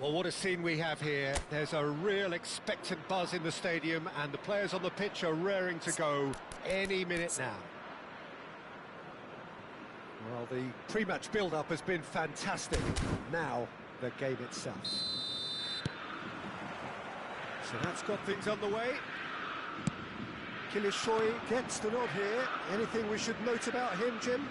Well, what a scene we have here. There's a real expectant buzz in the stadium, and the players on the pitch are raring to go any minute now. Well, the pre-match build-up has been fantastic. Now, the game itself. So that's got things underway. Kilishoy gets the nod here. Anything we should note about him, Jim?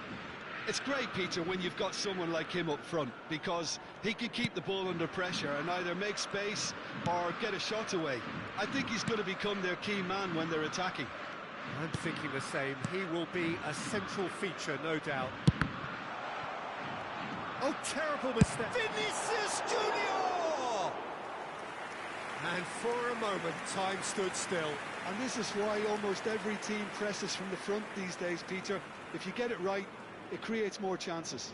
It's great, Peter, when you've got someone like him up front, because he can keep the ball under pressure and either make space or get a shot away. I think he's going to become their key man when they're attacking. I'm thinking the same. He will be a central feature, no doubt. Oh, terrible mistake. Vinicius Junior! And for a moment, time stood still. And this is why almost every team presses from the front these days, Peter. If you get it right, it creates more chances.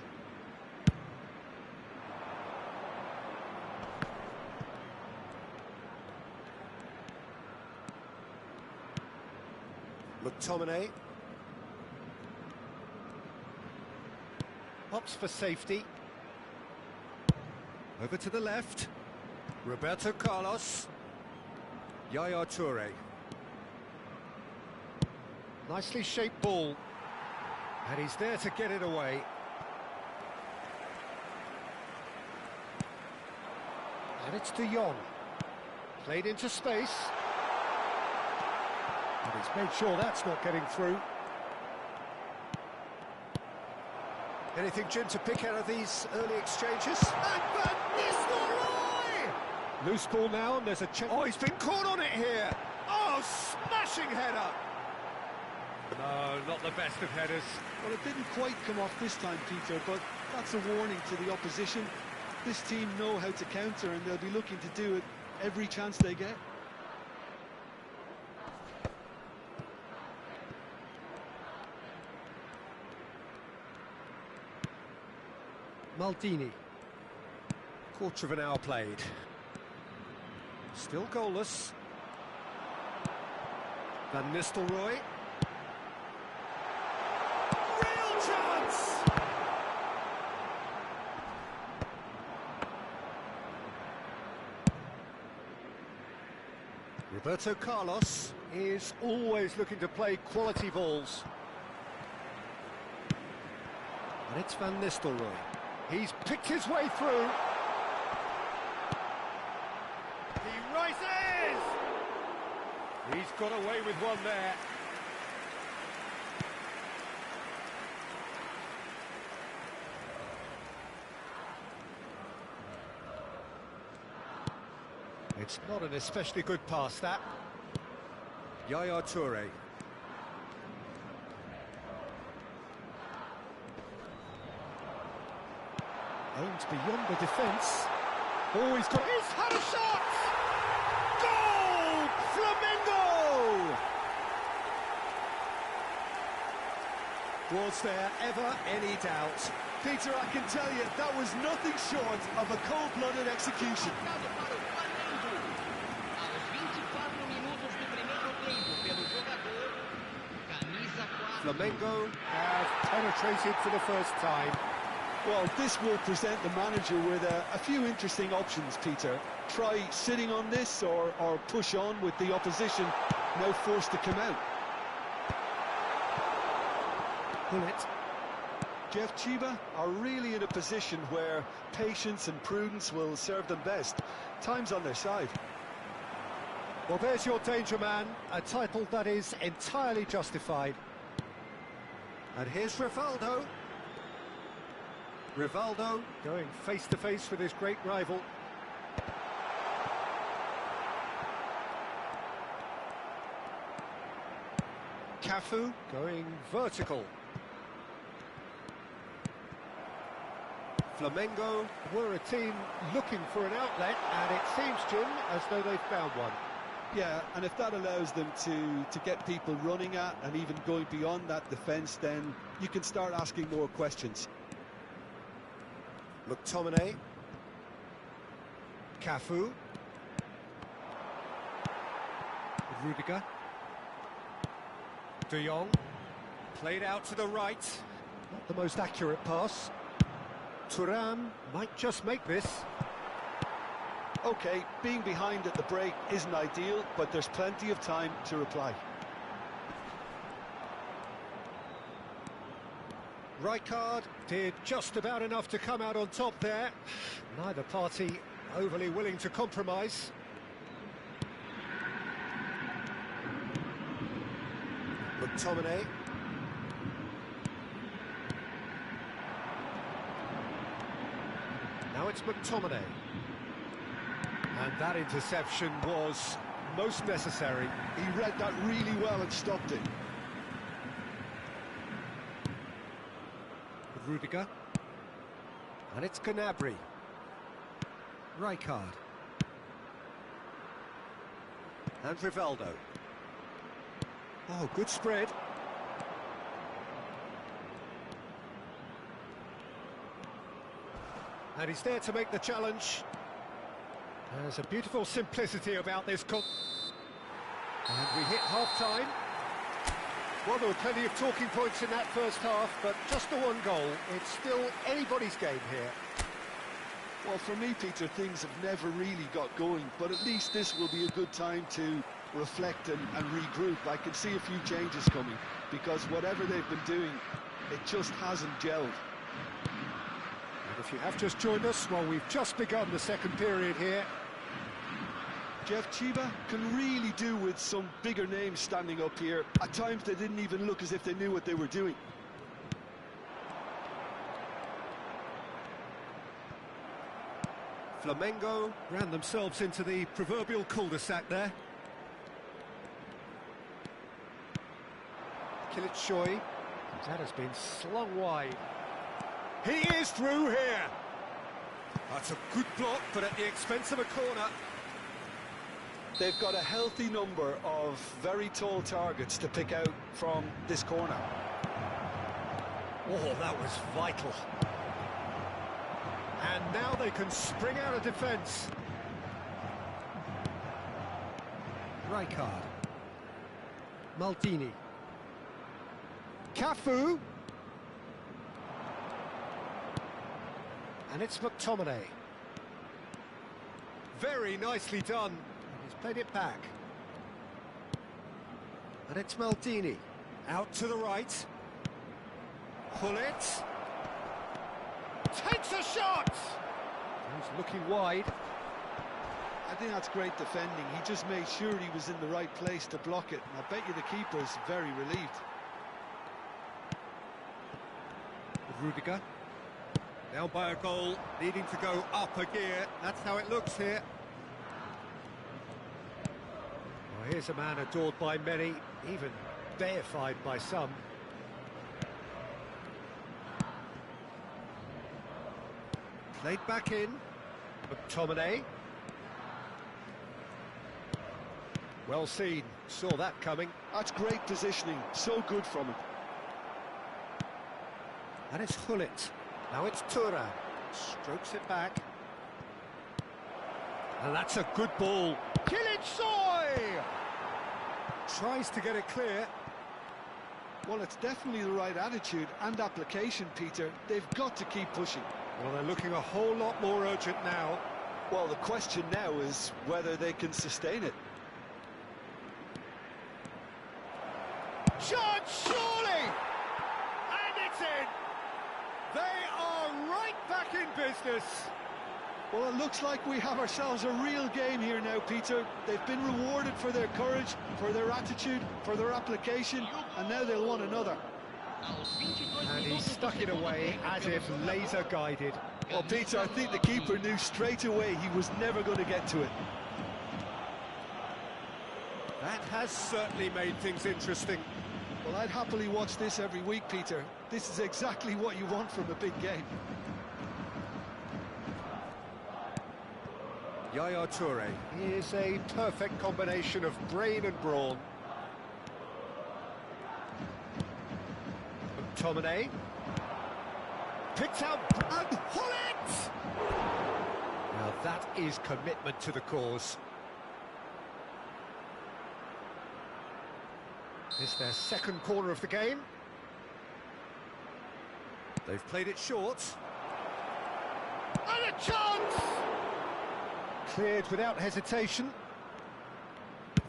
McTominay. Opts for safety. Over to the left. Roberto Carlos. Yaya Toure. Nicely shaped ball. And he's there to get it away. And it's De Jong. Played into space. And he's made sure that's not getting through. Anything, Jim, to pick out of these early exchanges? And Van Nistelrooy! Loose ball now, and there's a check. Oh, he's been caught on it here! Oh, smashing header! No, not the best of headers. Well, it didn't quite come off this time, Peter, but that's a warning to the opposition. This team know how to counter, and they'll be looking to do it every chance they get. Maldini. Quarter of an hour played. Still goalless. Van Nistelrooy. Real chance! Roberto Carlos is always looking to play quality balls. And it's Van Nistelrooy. He's picked his way through. He rises! He's got away with one there. It's not an especially good pass, that. Yaya Toure. Aims beyond the defence. Oh, he's had a shot! Goal! Flamengo! Was there ever any doubt? Peter, I can tell you, that was nothing short of a cold-blooded execution. Flamengo have penetrated for the first time. Well, this will present the manager with a few interesting options, Peter. Try sitting on this or push on with the opposition now forced to come out. Bullet. Jeff Chiba are really in a position where patience and prudence will serve them best. Time's on their side. Well, there's your danger man, a title that is entirely justified. And here's Rivaldo. Rivaldo going face-to-face with his great rival. Cafu going vertical. Flamengo were a team looking for an outlet, and it seems, Jim, as though they've found one. Yeah, and if that allows them to get people running at and even going beyond that defence, then you can start asking more questions. McTominay. Cafu. Rudiger. De Jong. Played out to the right. Not the most accurate pass. Thuram might just make this. OK, being behind at the break isn't ideal, but there's plenty of time to reply. Rijkaard did just about enough to come out on top there. Neither party overly willing to compromise. McTominay. Now it's McTominay. And that interception was most necessary. He read that really well and stopped it. Rudiger. And it's Gnabry. Rijkaard. And Rivaldo. Oh, good spread. And he's there to make the challenge. There's a beautiful simplicity about this. And we hit half-time. Well, there were plenty of talking points in that first half, but just the one goal. It's still anybody's game here. Well, for me, Peter, things have never really got going, but at least this will be a good time to reflect and regroup. I can see a few changes coming, because whatever they've been doing, it just hasn't gelled. And if you have just joined us, well, we've just begun the second period here. Jeff, Chiba can really do with some bigger names standing up here. At times they didn't even look as if they knew what they were doing. Flamengo ran themselves into the proverbial cul-de-sac there. Kilitshoy, that has been slung wide. He is through here. That's a good block, but at the expense of a corner. They've got a healthy number of very tall targets to pick out from this corner. Oh, that was vital. And now they can spring out of defence. Rijkaard. Maldini. Cafu. And it's McTominay. Very nicely done. He's played it back. And it's Maldini. Out to the right. Pullet. Takes a shot! He's looking wide. I think that's great defending. He just made sure he was in the right place to block it. And I bet you the keeper's very relieved. Rudiger. Down by a goal, needing to go up a gear. That's how it looks here. Well, here's a man adored by many, even deified by some. Played back in. McTominay. Well seen. Saw that coming. That's great positioning. So good from him. And it's Hullet. Now it's Thuram. Strokes it back. And that's a good ball. Kilitshoy! Tries to get it clear. Well, it's definitely the right attitude and application, Peter. They've got to keep pushing. Well, they're looking a whole lot more urgent now. Well, the question now is whether they can sustain it. Shot, surely! And it's in! They are right back in business. Well, it looks like we have ourselves a real game here now, Peter. They've been rewarded for their courage, for their attitude, for their application, and now they'll want another. And he stuck it away as if laser-guided. Well, Peter, I think the keeper knew straight away he was never going to get to it. That has certainly made things interesting. Well, I'd happily watch this every week, Peter. This is exactly what you want from a big game. Yaya Toure is a perfect combination of brain and brawn. McTominay picks out and Hullet! Now that is commitment to the cause. It's their second corner of the game. They've played it short. And a chance! Cleared without hesitation.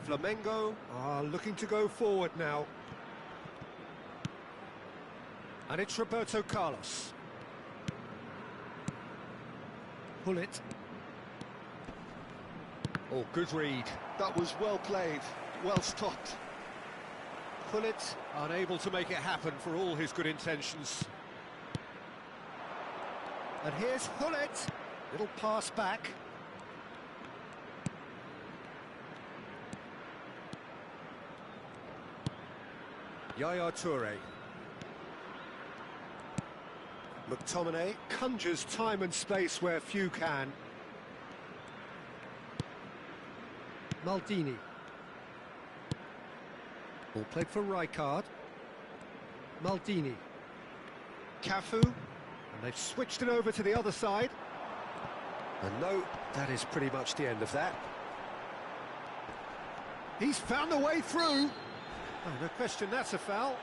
Flamengo are looking to go forward now. And it's Roberto Carlos. Hullet. Oh, good read. That was well played, well stopped. Hullet unable to make it happen for all his good intentions. And here's Hullet. Little pass back. Yaya Toure. McTominay conjures time and space where few can. Maldini. Ball played for Rijkaard. Maldini. Cafu. And they've switched it over to the other side. And no, that is pretty much the end of that. He's found a way through. Oh, no question, that's a foul.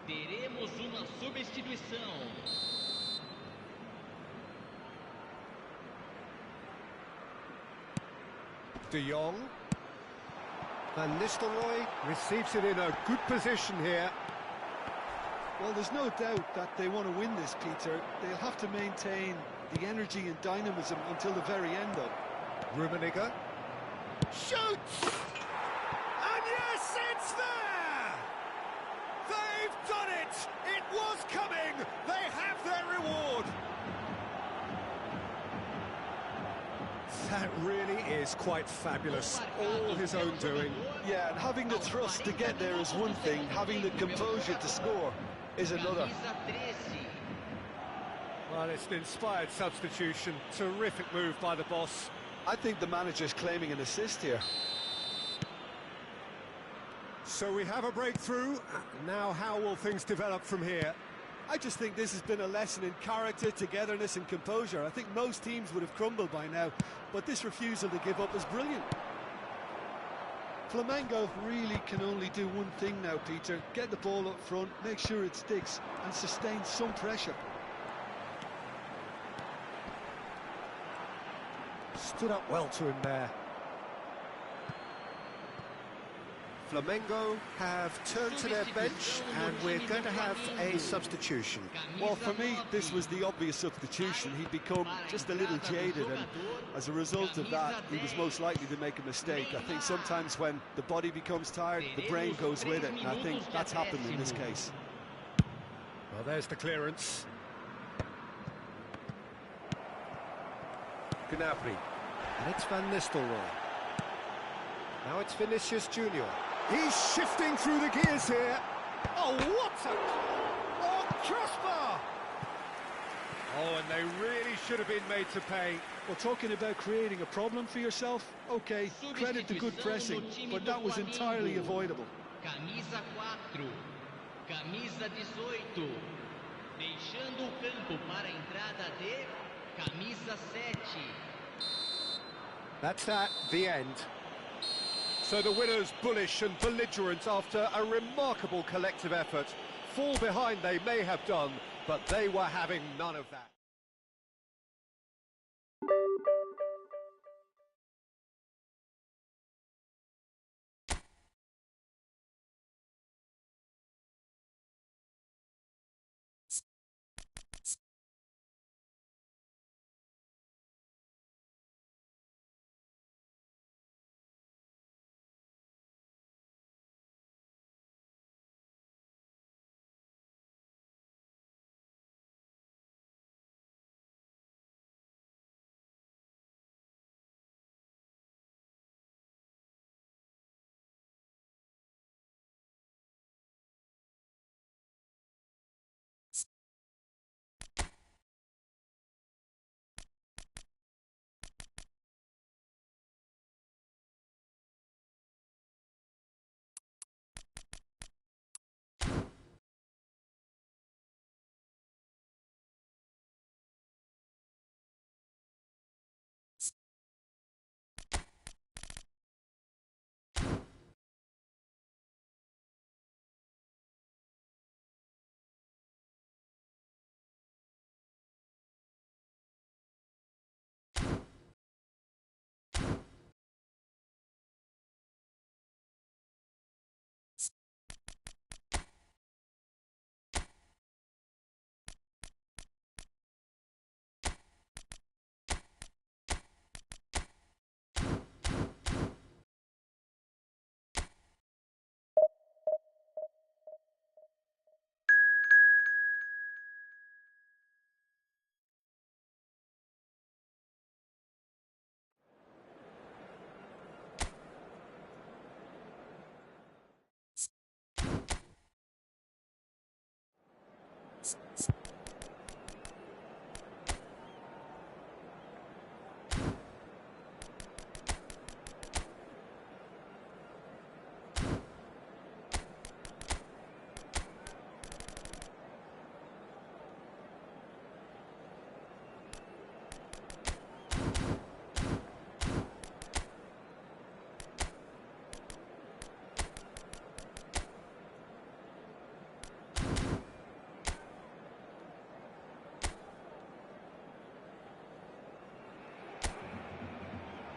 Teremos uma substituição. De Jong. Van Nistelrooy receives it in a good position here. Well, there's no doubt that they want to win this, Peter. They'll have to maintain the energy and dynamism until the very end, though. Rummenigge shoots! And yes, it's there! They've done it! It was coming! They have their reward! That really is quite fabulous. All his own doing. Yeah, and having the thrust to get there is one thing. Having the composure to score is another. Well, it's an inspired substitution. Terrific move by the boss. I think the manager's claiming an assist here. So we have a breakthrough. Now how will things develop from here? I just think this has been a lesson in character, togetherness and composure. I think most teams would have crumbled by now, but this refusal to give up is brilliant. Flamengo really can only do one thing now, Peter. Get the ball up front, make sure it sticks and sustain some pressure. Stood up well to him there. Flamengo have turned to their bench and we're going to have a substitution. Well, for me, this was the obvious substitution. He'd become just a little jaded and as a result of that, he was most likely to make a mistake. I think sometimes when the body becomes tired, the brain goes with it, and I think that's happened in this case. Well, there's the clearance. Gnabry. And it's Van Nistelrooy. Now it's Vinicius Junior. He's shifting through the gears here. Oh, what a... Oh, crossbar! Oh, and they really should have been made to pay. Well, talking about creating a problem for yourself, okay, credit to good pressing, but that was entirely avoidable. Camisa 4, camisa 18, deixando o campo para a entrada de camisa 7. That's that, the end. So the winners bullish and belligerent after a remarkable collective effort. Fall behind they may have done, but they were having none of that.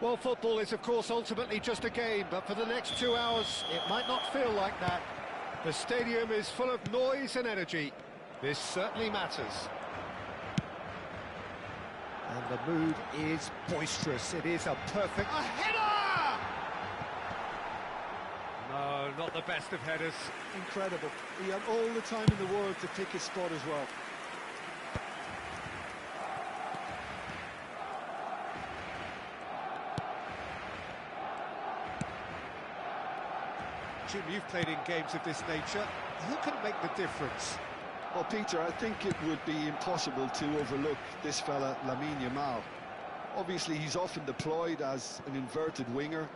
Well, football is, of course, ultimately just a game, but for the next 2 hours, it might not feel like that. The stadium is full of noise and energy. This certainly matters. And the mood is boisterous. It is a perfect... A header! No, not the best of headers. Incredible. He had all the time in the world to pick his spot as well. Jim, you've played in games of this nature. Who can make the difference? Well, Peter, I think it would be impossible to overlook this fella, Lamine Yamal. Obviously, he's often deployed as an inverted winger,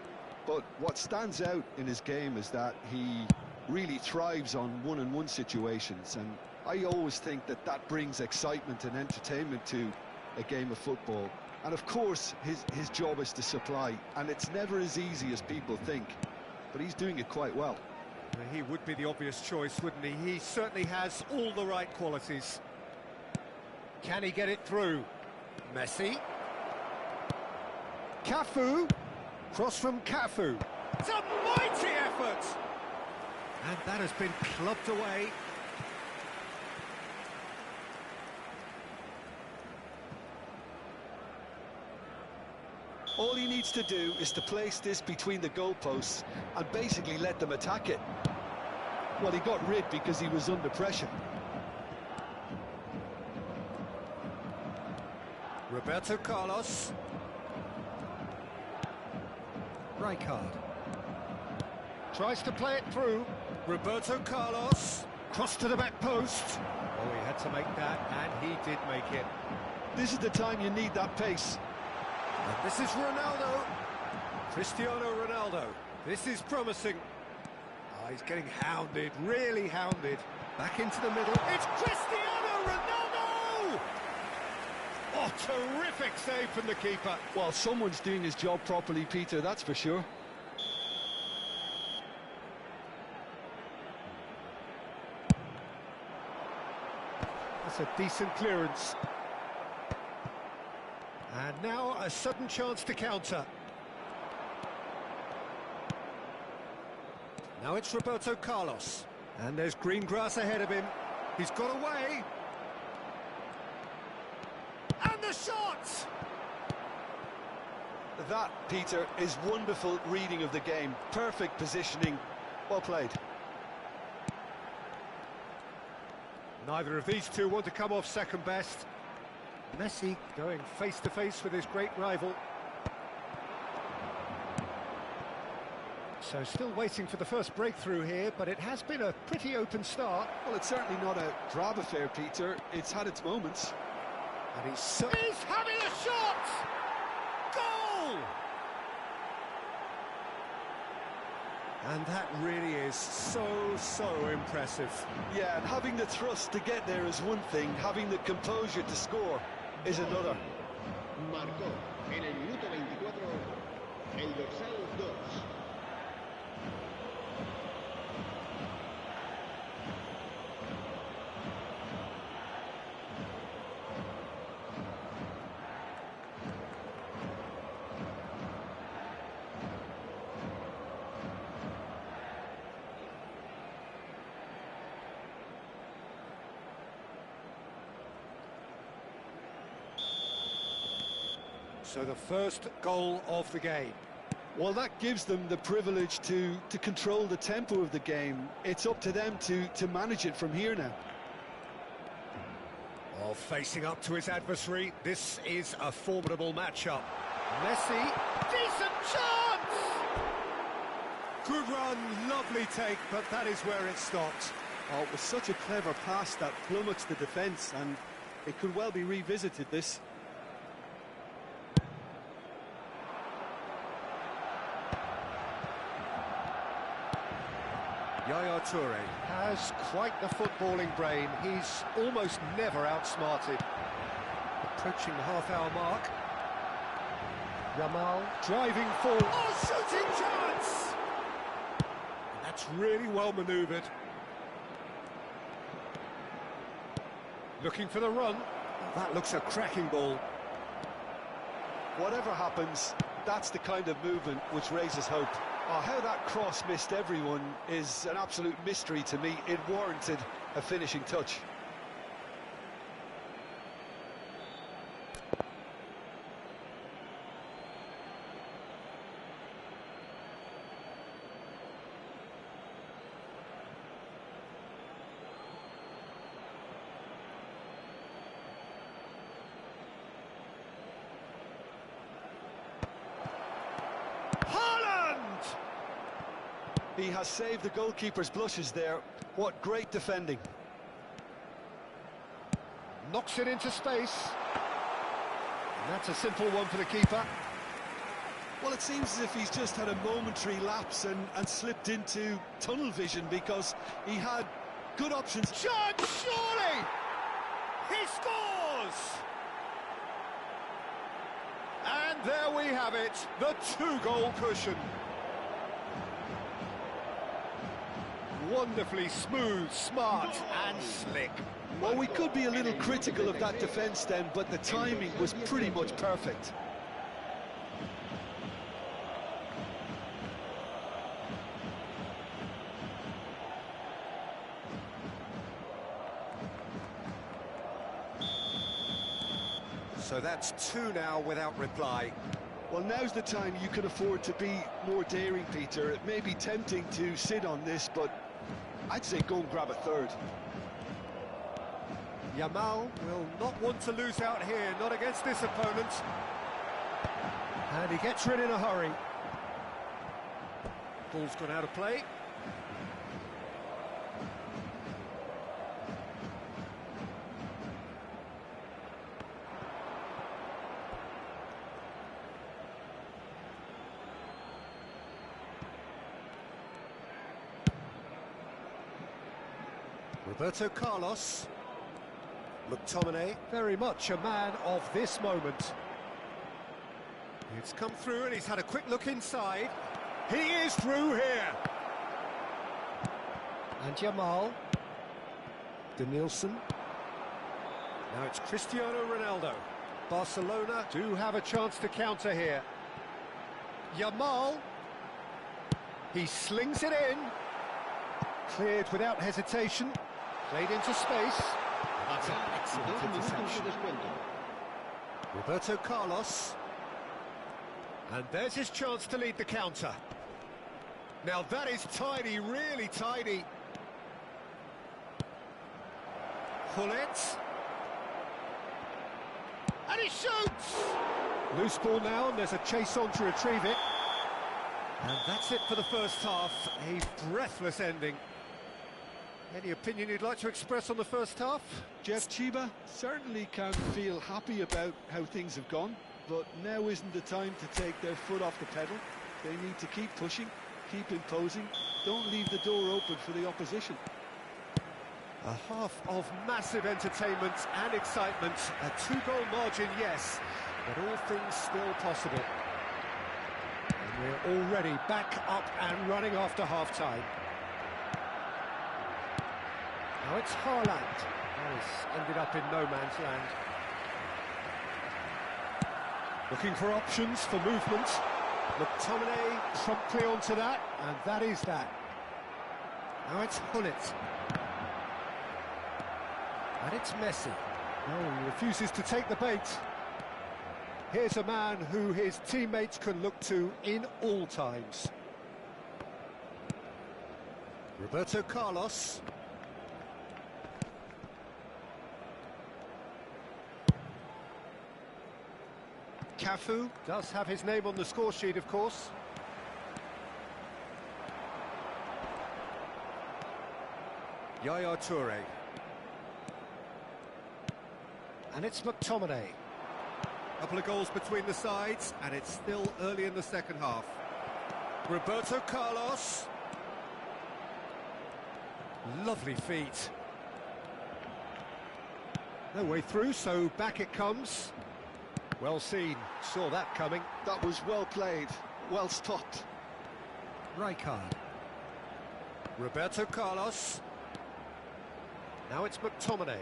but what stands out in his game is that he really thrives on one-on-one situations, and I always think that that brings excitement and entertainment to a game of football. And of course, his job is to supply, and it's never as easy as people think. But he's doing it quite well. He would be the obvious choice, wouldn't he? He certainly has all the right qualities. Can he get it through? Messi. Cafu. Cross from Cafu. It's a mighty effort! And that has been clubbed away. All he needs to do is to place this between the goalposts and basically let them attack it. Well, he got rid because he was under pressure. Roberto Carlos. Rijkaard. Tries to play it through. Roberto Carlos. Cross to the back post. Oh, he had to make that, and he did make it. This is the time you need that pace. And this is Ronaldo. Cristiano Ronaldo. This is promising. Oh, he's getting hounded, really hounded. Back into the middle. It's Cristiano Ronaldo! Oh, terrific save from the keeper. Well, someone's doing his job properly, Peter, that's for sure. That's a decent clearance. And now a sudden chance to counter. Now it's Roberto Carlos. And there's green grass ahead of him. He's got away. And the shot! That, Peter, is wonderful reading of the game. Perfect positioning. Well played. Neither of these two want to come off second best. Messi going face-to-face with his great rival. So still waiting for the first breakthrough here, but it has been a pretty open start. Well, it's certainly not a drab affair, Peter. It's had its moments. And he's having a shot! Goal! And that really is so impressive. Yeah, and having the thrust to get there is one thing, having the composure to score is another. Marcó en el minuto 24 el dorsal 2. So the first goal of the game. Well, that gives them the privilege to control the tempo of the game. It's up to them to manage it from here now. Well, facing up to his adversary, this is a formidable matchup. Messi, decent chance! Good run, lovely take, but that is where it stopped. Oh, it was such a clever pass that flummoxed the defence, and it could well be revisited, this. Yaya Toure has quite the footballing brain. He's almost never outsmarted. Approaching the half-hour mark. Yamal driving forward. Oh, shooting chance! And that's really well manoeuvred. Looking for the run. Oh, that looks a cracking ball. Whatever happens, that's the kind of movement which raises hope. Oh, how that cross missed everyone is an absolute mystery to me. It warranted a finishing touch. He has saved the goalkeeper's blushes there. What great defending. Knocks it into space. And that's a simple one for the keeper. Well, it seems as if he's just had a momentary lapse and slipped into tunnel vision, because he had good options. Chance, surely! He scores! And there we have it, the two-goal cushion. Wonderfully smooth, smart and slick. Well, we could be a little critical of that defence then, but the timing was pretty much perfect. So that's two now without reply. Well, now's the time you can afford to be more daring, Peter. It may be tempting to sit on this, but I'd say go and grab a third. Yamal will not want to lose out here, not against this opponent. And he gets rid in a hurry. Ball's gone out of play. Roberto Carlos. McTominay, very much a man of this moment. It's come through and he's had a quick look inside. He is through here. And Yamal. Denilson. Now it's Cristiano Ronaldo. Barcelona do have a chance to counter here. Yamal. He slings it in. Cleared without hesitation. Played into space. That's an excellent interception. Roberto Carlos. And there's his chance to lead the counter. Now that is tidy, really tidy. Pullet. And he shoots! Loose ball now, and there's a chase on to retrieve it. And that's it for the first half. A breathless ending. Any opinion you'd like to express on the first half? Jeff, Chiba certainly can feel happy about how things have gone, but now isn't the time to take their foot off the pedal. They need to keep pushing, keep imposing, don't leave the door open for the opposition. A half of massive entertainment and excitement. A two-goal margin, yes, but all things still possible. And we're already back up and running after half-time. Now it's Haaland. He's ended up in no man's land. Looking for options for movement. McTominay promptly onto that, and that is that. Now it's Hullet. And it's Messi. No, he refuses to take the bait. Here's a man who his teammates can look to in all times. Roberto Carlos. Cafu does have his name on the score sheet, of course. Yaya Toure. And it's McTominay. Couple of goals between the sides, and it's still early in the second half. Roberto Carlos. Lovely feet. No way through, so back it comes. Well seen, saw that coming. That was well played, well stopped. Rijkaard. Roberto Carlos. Now it's McTominay.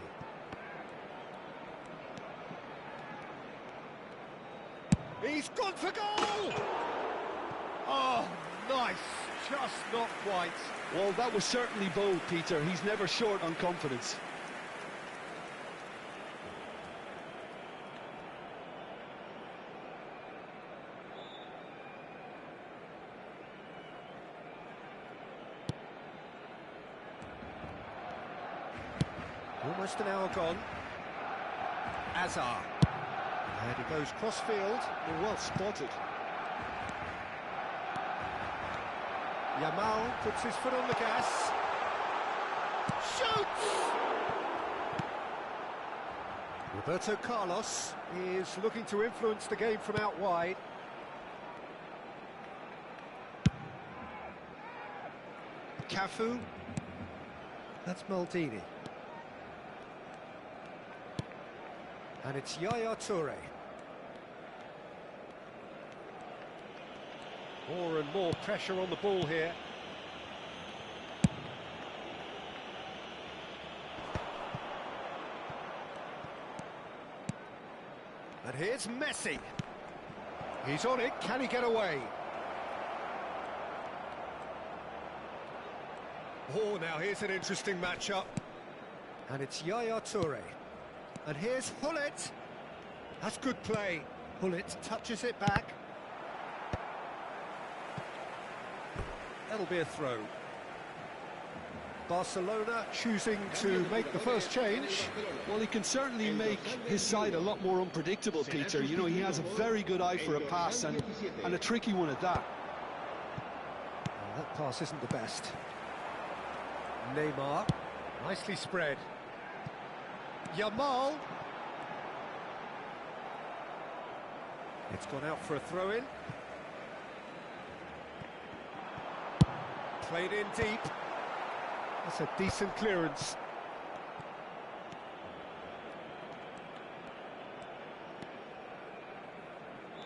He's gone for goal! Oh, nice. Just not quite. Well, that was certainly bold, Peter. He's never short on confidence. Almost an hour gone. Azar. And he goes cross-field. Well spotted. Yamal puts his foot on the gas. Shoots! Roberto Carlos is looking to influence the game from out wide. Cafu. That's Maldini. And it's Yaya Toure. More and more pressure on the ball here. And here's Messi. He's on it, can he get away? Oh, now here's an interesting matchup. And it's Yaya Toure. And here's Hullet. That's good play. Hullet touches it back. That'll be a throw. Barcelona choosing to make the first change. Well, he can certainly make his side a lot more unpredictable, Peter. You know, he has a very good eye for a pass and a tricky one at that. Well, that pass isn't the best. Neymar, nicely spread. Yamal. It's gone out for a throw-in. Played in deep. That's a decent clearance.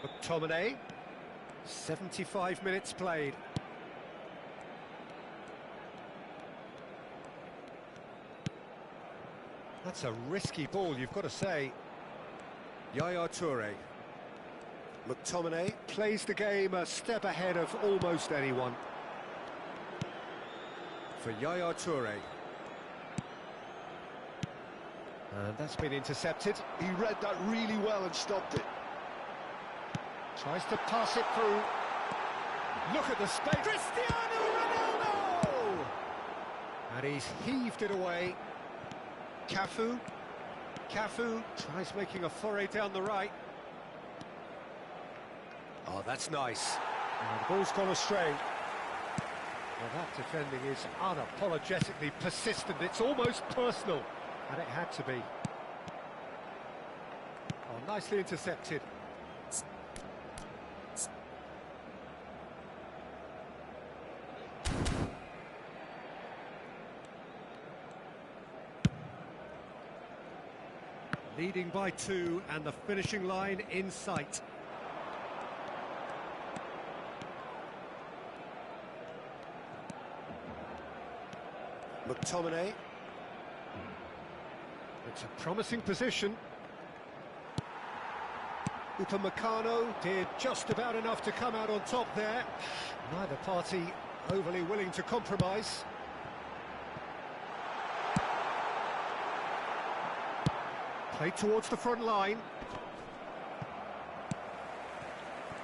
McTominay. 75 minutes played. That's a risky ball, you've got to say. Yaya Toure. McTominay plays the game a step ahead of almost anyone. For Yaya Toure. And that's been intercepted. He read that really well and stopped it. Tries to pass it through. Look at the space. Cristiano Ronaldo! And he's heaved it away. Cafu. Cafu tries making a foray down the right. Oh, that's nice. And the ball's gone astray. Well, that defending is unapologetically persistent. It's almost personal. And it had to be. Oh, nicely intercepted. Leading by 2 and the finishing line in sight. McTominay. It's a promising position. Upamecano did just about enough to come out on top there. Neither party overly willing to compromise. Played towards the front line.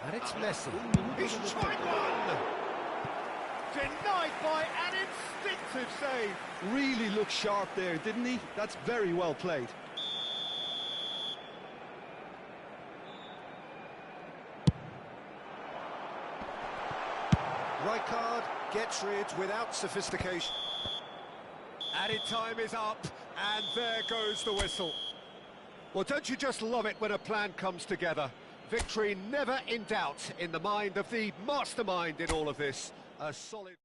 And it's Messi. He's tried one! Denied by an instinctive save. Really looked sharp there, didn't he? That's very well played. Rijkaard gets rid without sophistication. Added time is up, and there goes the whistle. Well, don't you just love it when a plan comes together? Victory never in doubt in the mind of the mastermind in all of this. A solid...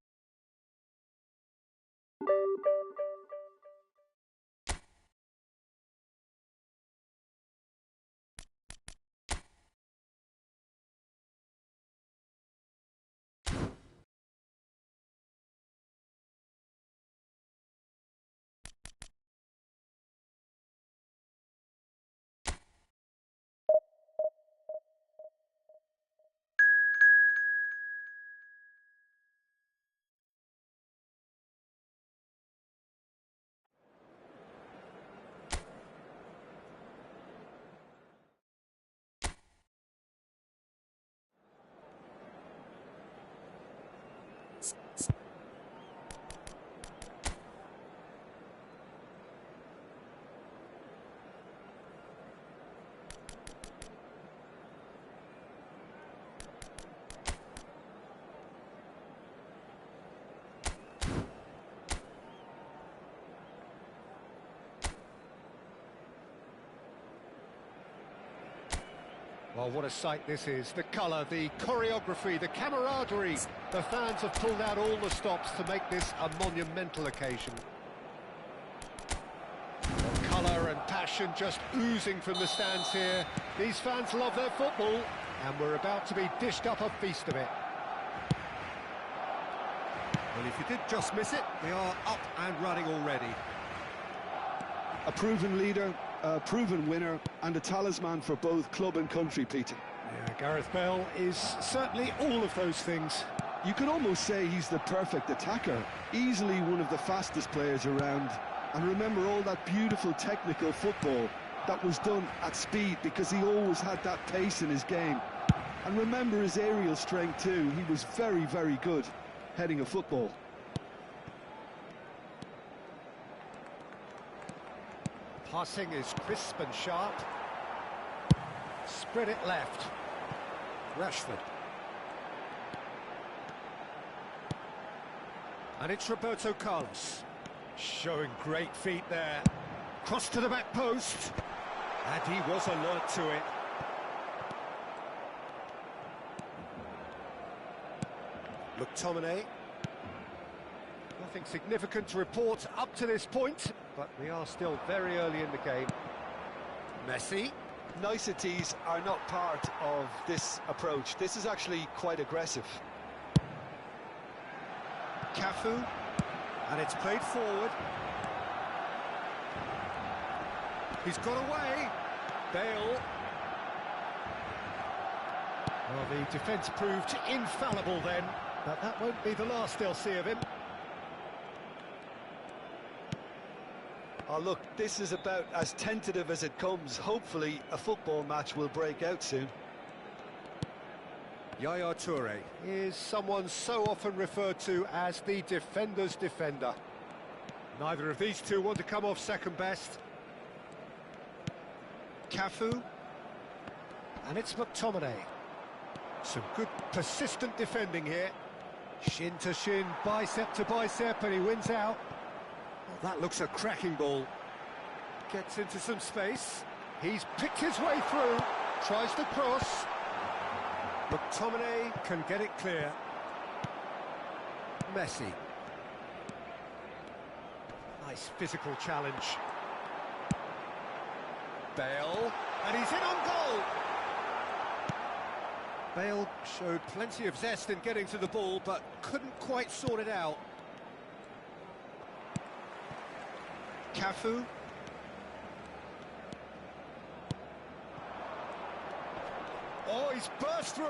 Well, what a sight this is. The colour, the choreography, the camaraderie. The fans have pulled out all the stops to make this a monumental occasion. Colour and passion just oozing from the stands here. These fans love their football, and we're about to be dished up a feast of it. Well, if you did just miss it, they are up and running already. A proven leader, a proven winner, and a talisman for both club and country, Peter. Yeah, Gareth Bale is certainly all of those things. You could almost say he's the perfect attacker, easily one of the fastest players around. And remember all that beautiful technical football that was done at speed, because he always had that pace in his game. And remember his aerial strength too. He was very, very good heading a football. Passing is crisp and sharp. Spread it left. Rashford. And it's Roberto Carlos. Showing great feet there. Cross to the back post. And he was alert to it. McTominay. Nothing significant to report up to this point, but we are still very early in the game. Messi. Niceties are not part of this approach. This is actually quite aggressive. Cafu. And it's played forward. He's got away. Bale. Well, the defence proved infallible then, but that won't be the last they'll see of him. Oh, look, this is about as tentative as it comes. Hopefully, a football match will break out soon. Yaya Toure is someone so often referred to as the defender's defender. Neither of these two want to come off second best. Cafu. And it's McTominay. Some good persistent defending here. Shin to shin, bicep to bicep, and he wins out. Well, that looks a cracking ball. Gets into some space. He's picked his way through. Tries to cross. McTominay can get it clear. Messi. Nice physical challenge. Bale. And he's in on goal. Bale showed plenty of zest in getting to the ball, but couldn't quite sort it out. Cafu. Oh, he's burst through.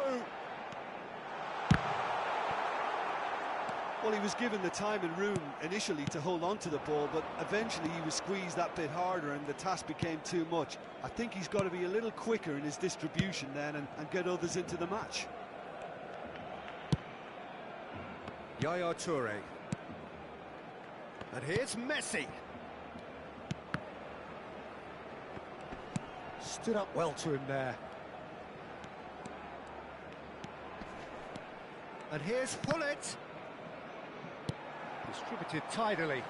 Well, he was given the time and room initially to hold on to the ball, but eventually he was squeezed that bit harder and the task became too much. I think he's got to be a little quicker in his distribution then and get others into the match. Yaya Toure. And here's Messi. Stood up well to him there. And here's Hullet. Distributed tidily.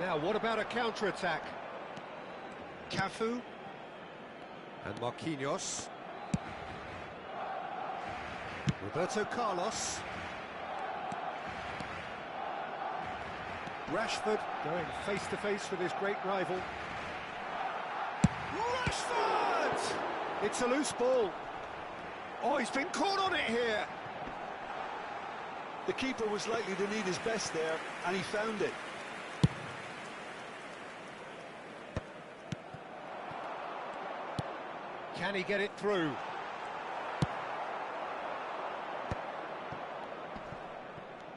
Now, what about a counter-attack? Cafu. And Marquinhos. Roberto Carlos. Rashford going face-to-face with his great rival. Rashford! It's a loose ball. Oh, he's been caught on it here. The keeper was likely to need his best there, and he found it. Can he get it through?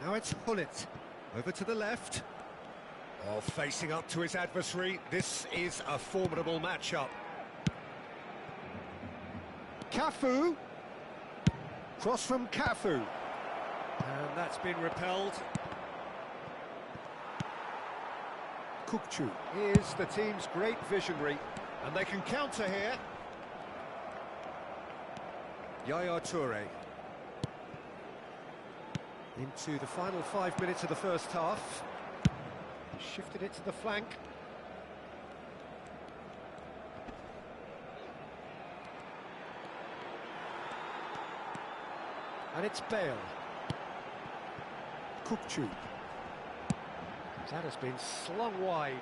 Now it's Hullet. Over to the left. Oh, facing up to his adversary. This is a formidable matchup. Cafu. Cross from Cafu. And that's been repelled. Kukçu is the team's great visionary, and they can counter here. Yaya Toure. Into the final 5 minutes of the first half. Shifted it to the flank. And it's Bale. Kukçu. That has been slung wide.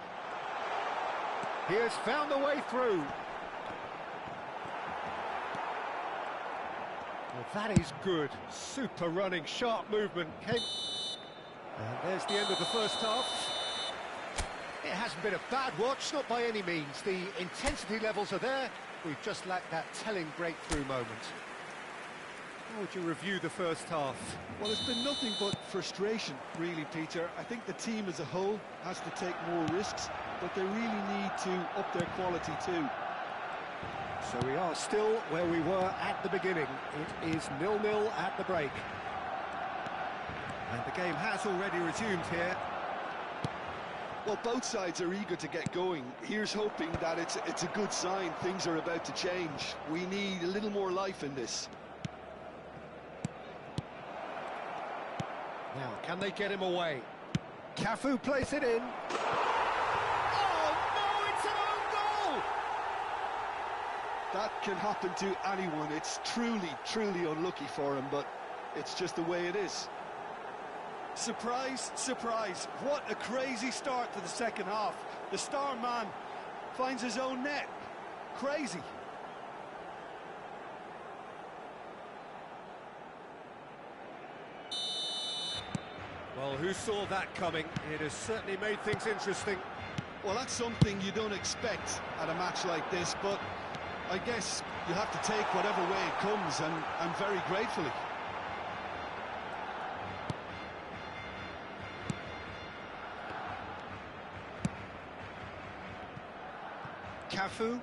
He has found the way through. Well, that is good. Super running, sharp movement. And there's the end of the first half. It hasn't been a bad watch, not by any means. The intensity levels are there. We've just lacked that telling breakthrough moment. How would you review the first half? Well, it's been nothing but frustration, really, Peter. I think the team as a whole has to take more risks, but they really need to up their quality too. So we are still where we were at the beginning. It is 0-0 at the break. And the game has already resumed here. Well, both sides are eager to get going. Here's hoping that it's a good sign. Things are about to change. We need a little more life in this. Now, can they get him away? Cafu plays it in. Oh, no, it's an own goal! That can happen to anyone. It's truly unlucky for him, but it's just the way it is. Surprise, surprise. What a crazy start to the second half. The star man finds his own net. Crazy. Well, who saw that coming? It has certainly made things interesting. Well, that's something you don't expect at a match like this, but I guess you have to take whatever way it comes, and very gratefully. Cafu.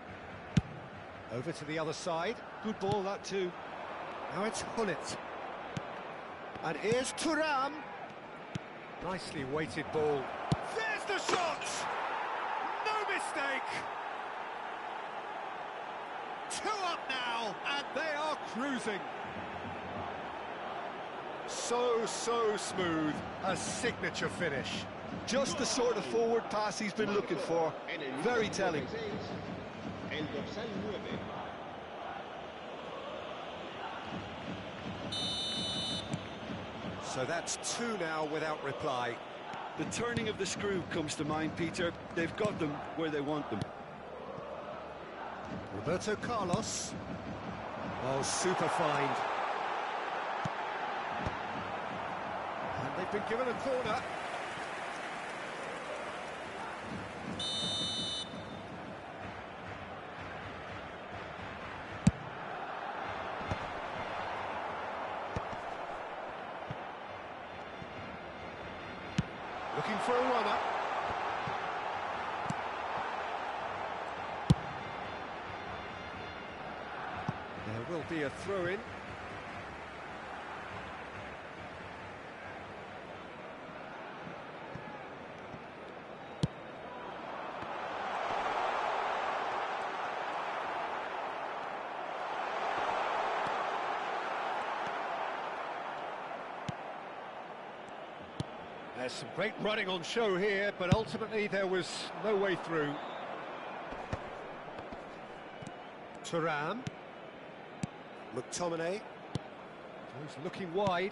Over to the other side. Good ball, that too. Now it's Hullet. And here's Thuram. Nicely weighted ball. There's the shot! No mistake! 2 up now, and they are cruising. So smooth. A signature finish. Just the sort of forward pass he's been looking for. Very telling. El dorsal 9. So that's 2 now without reply. The turning of the screw comes to mind, Peter. They've got them where they want them. Roberto Carlos. Oh, super find. And they've been given a corner. Looking for a runner. There will be a throw-in. There's some great running on show here, but ultimately there was no way through. Thuram. McTominay. He's looking wide.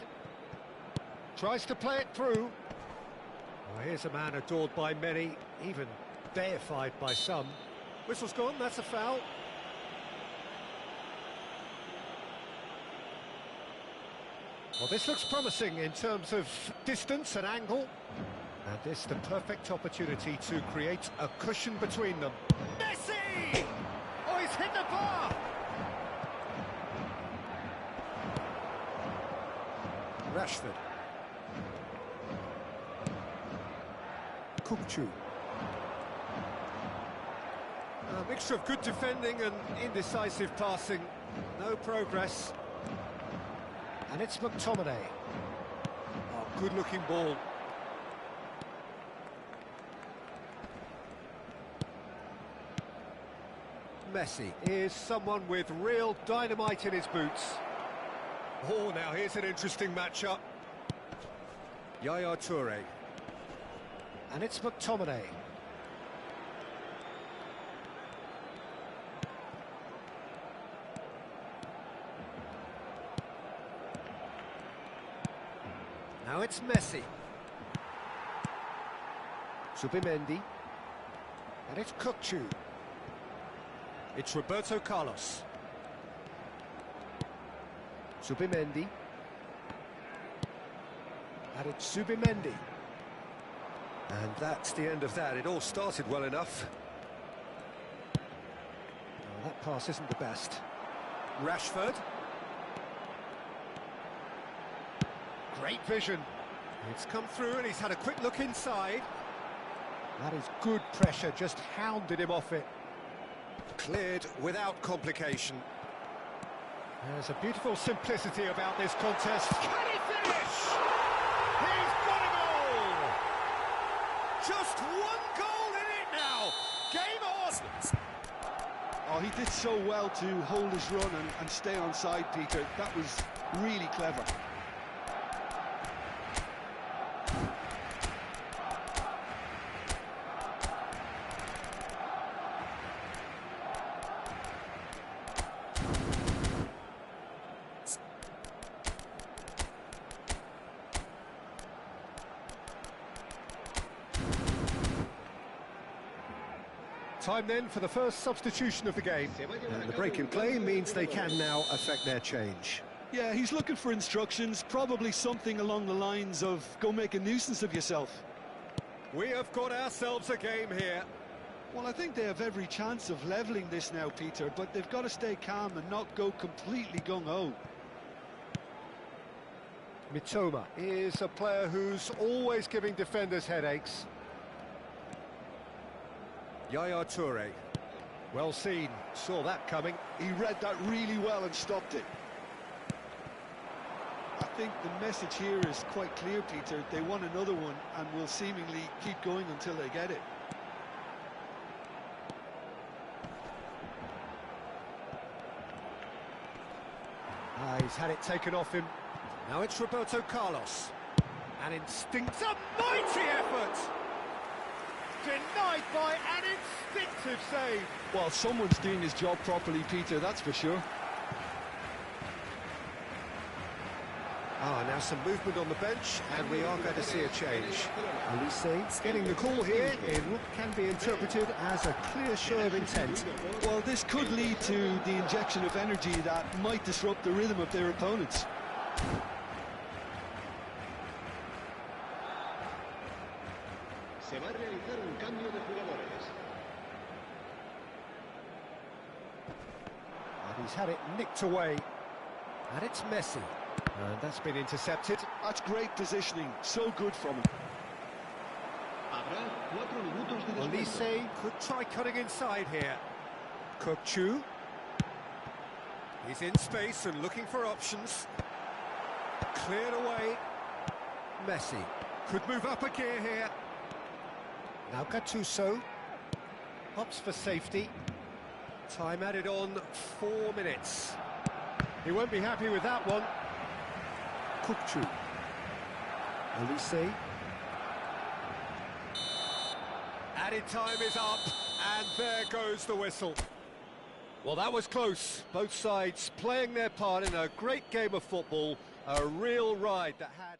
Tries to play it through. Well, here's a man adored by many, even deified by some. Whistle's gone, that's a foul. Well, this looks promising in terms of distance and angle. And this the perfect opportunity to create a cushion between them. Messi! Oh, he's hit the bar! Rashford. Kukçu. A mixture of good defending and indecisive passing. No progress. And it's McTominay. Oh, good-looking ball. Messi is someone with real dynamite in his boots. Oh, now here's an interesting matchup. Yaya Toure. And it's McTominay. Now it's Messi. Zubimendi. And it's Kukçu. It's Roberto Carlos. Zubimendi. And it's Zubimendi. And that's the end of that. It all started well enough. Oh, that pass isn't the best. Rashford. Great vision. It's come through and he's had a quick look inside. That is good pressure, just hounded him off it. Cleared without complication. There's a beautiful simplicity about this contest. Can he finish? He's got a goal! Just one goal in it now. Game on! Oh, he did so well to hold his run and stay on side, Peter. That was really clever. Time then for the first substitution of the game. And the break in play means they can now affect their change. Yeah, he's looking for instructions, probably something along the lines of, go make a nuisance of yourself. We have got ourselves a game here. Well, I think they have every chance of levelling this now, Peter, but they've got to stay calm and not go completely gung-ho. Mitoma is a player who's always giving defenders headaches. Yaya Toure. Well seen, saw that coming. He read that really well and stopped it. I think the message here is quite clear, Peter. They want another one and will seemingly keep going until they get it. He's had it taken off him. Now it's Roberto Carlos. An instinct, a mighty effort! Denied by an instinctive save. Well, someone's doing his job properly, Peter, that's for sure. Now some movement on the bench, and we are going to see a change. Olise getting the call here in what can be interpreted as a clear show of intent. Well, this could lead to the injection of energy that might disrupt the rhythm of their opponents. Se va a realizar un cambio de jugadores. And he's had it nicked away. And it's Messi. And that's been intercepted. That's great positioning, so good from him. Habrá 4 minutos de descuento. Olise could try cutting inside here. Kukçu. He's in space and looking for options. Cleared away. Messi could move up a gear here. Now Gattuso. Hops for safety. Time added on 4 minutes. He won't be happy with that one. Kukçu. Olise. Added time is up, and there goes the whistle. Well, that was close. Both sides playing their part in a great game of football, a real ride that had...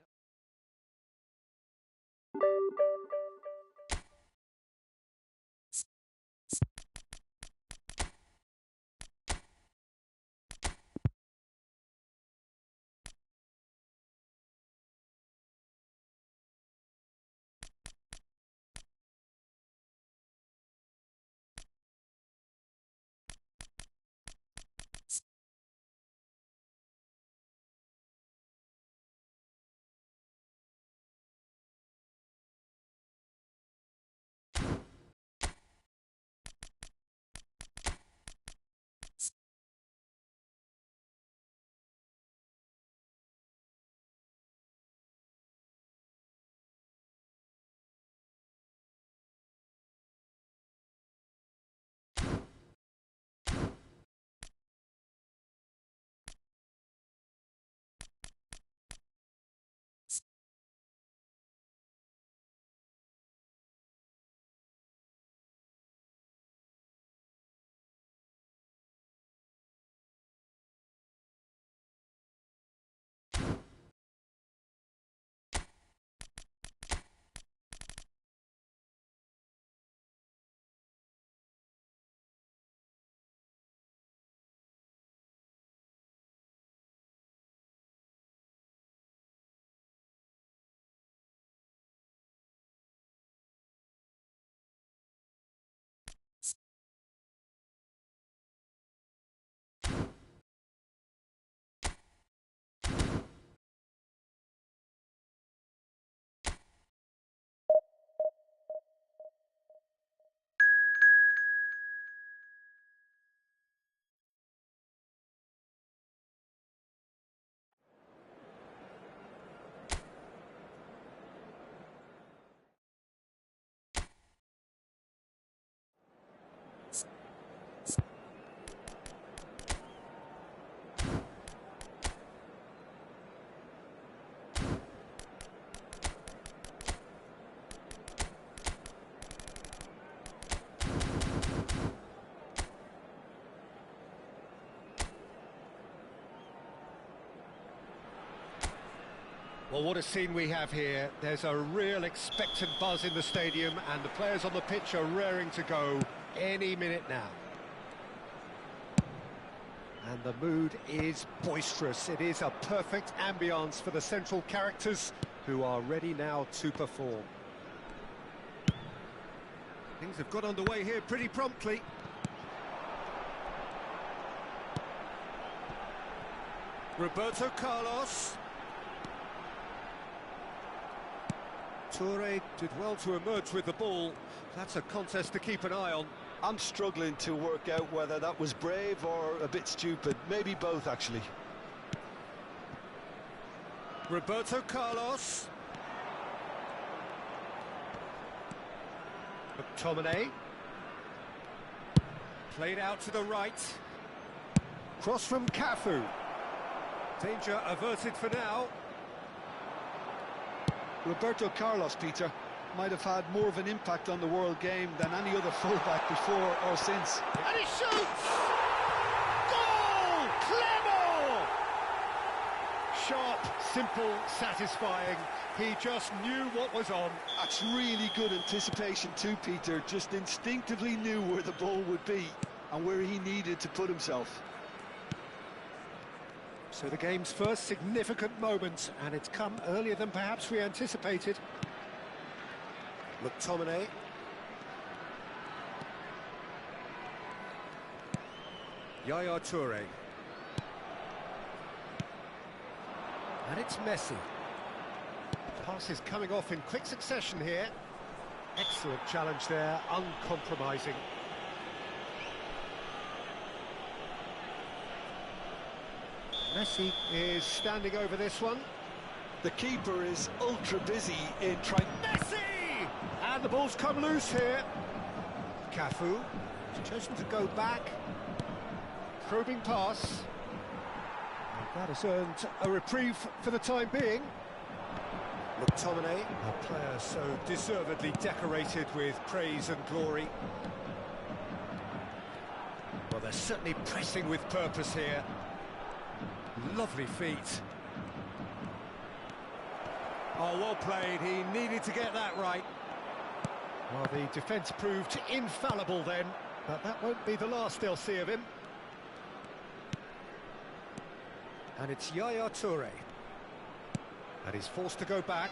Well, what a scene we have here. There's a real expectant buzz in the stadium, and the players on the pitch are raring to go any minute now. And the mood is boisterous. It is a perfect ambience for the central characters, who are ready now to perform. Things have got underway here pretty promptly. Roberto Carlos. Toure did well to emerge with the ball. That's a contest to keep an eye on. I'm struggling to work out whether that was brave or a bit stupid. Maybe both, actually. Roberto Carlos. McTominay. Played out to the right. Cross from Cafu. Danger averted for now. Roberto Carlos, Peter, might have had more of an impact on the world game than any other fullback before or since. And he shoots! Goal! Clement! Sharp, simple, satisfying. He just knew what was on. That's really good anticipation too, Peter. Just instinctively knew where the ball would be and where he needed to put himself. So the game's first significant moment, and it's come earlier than perhaps we anticipated. McTominay. Yaya Toure. And it's Messi. Passes coming off in quick succession here. Excellent challenge there, uncompromising. Messi is standing over this one. The keeper is ultra busy in trying... Messi! And the ball's come loose here. Cafu has chosen to go back. Probing pass. And that has earned a reprieve for the time being. McTominay, a player so deservedly decorated with praise and glory. Well, they're certainly pressing with purpose here. Lovely feet. Oh, well played. He needed to get that right. Well, the defence proved infallible then, but that won't be the last they'll see of him. And it's Yaya Toure. And he's forced to go back.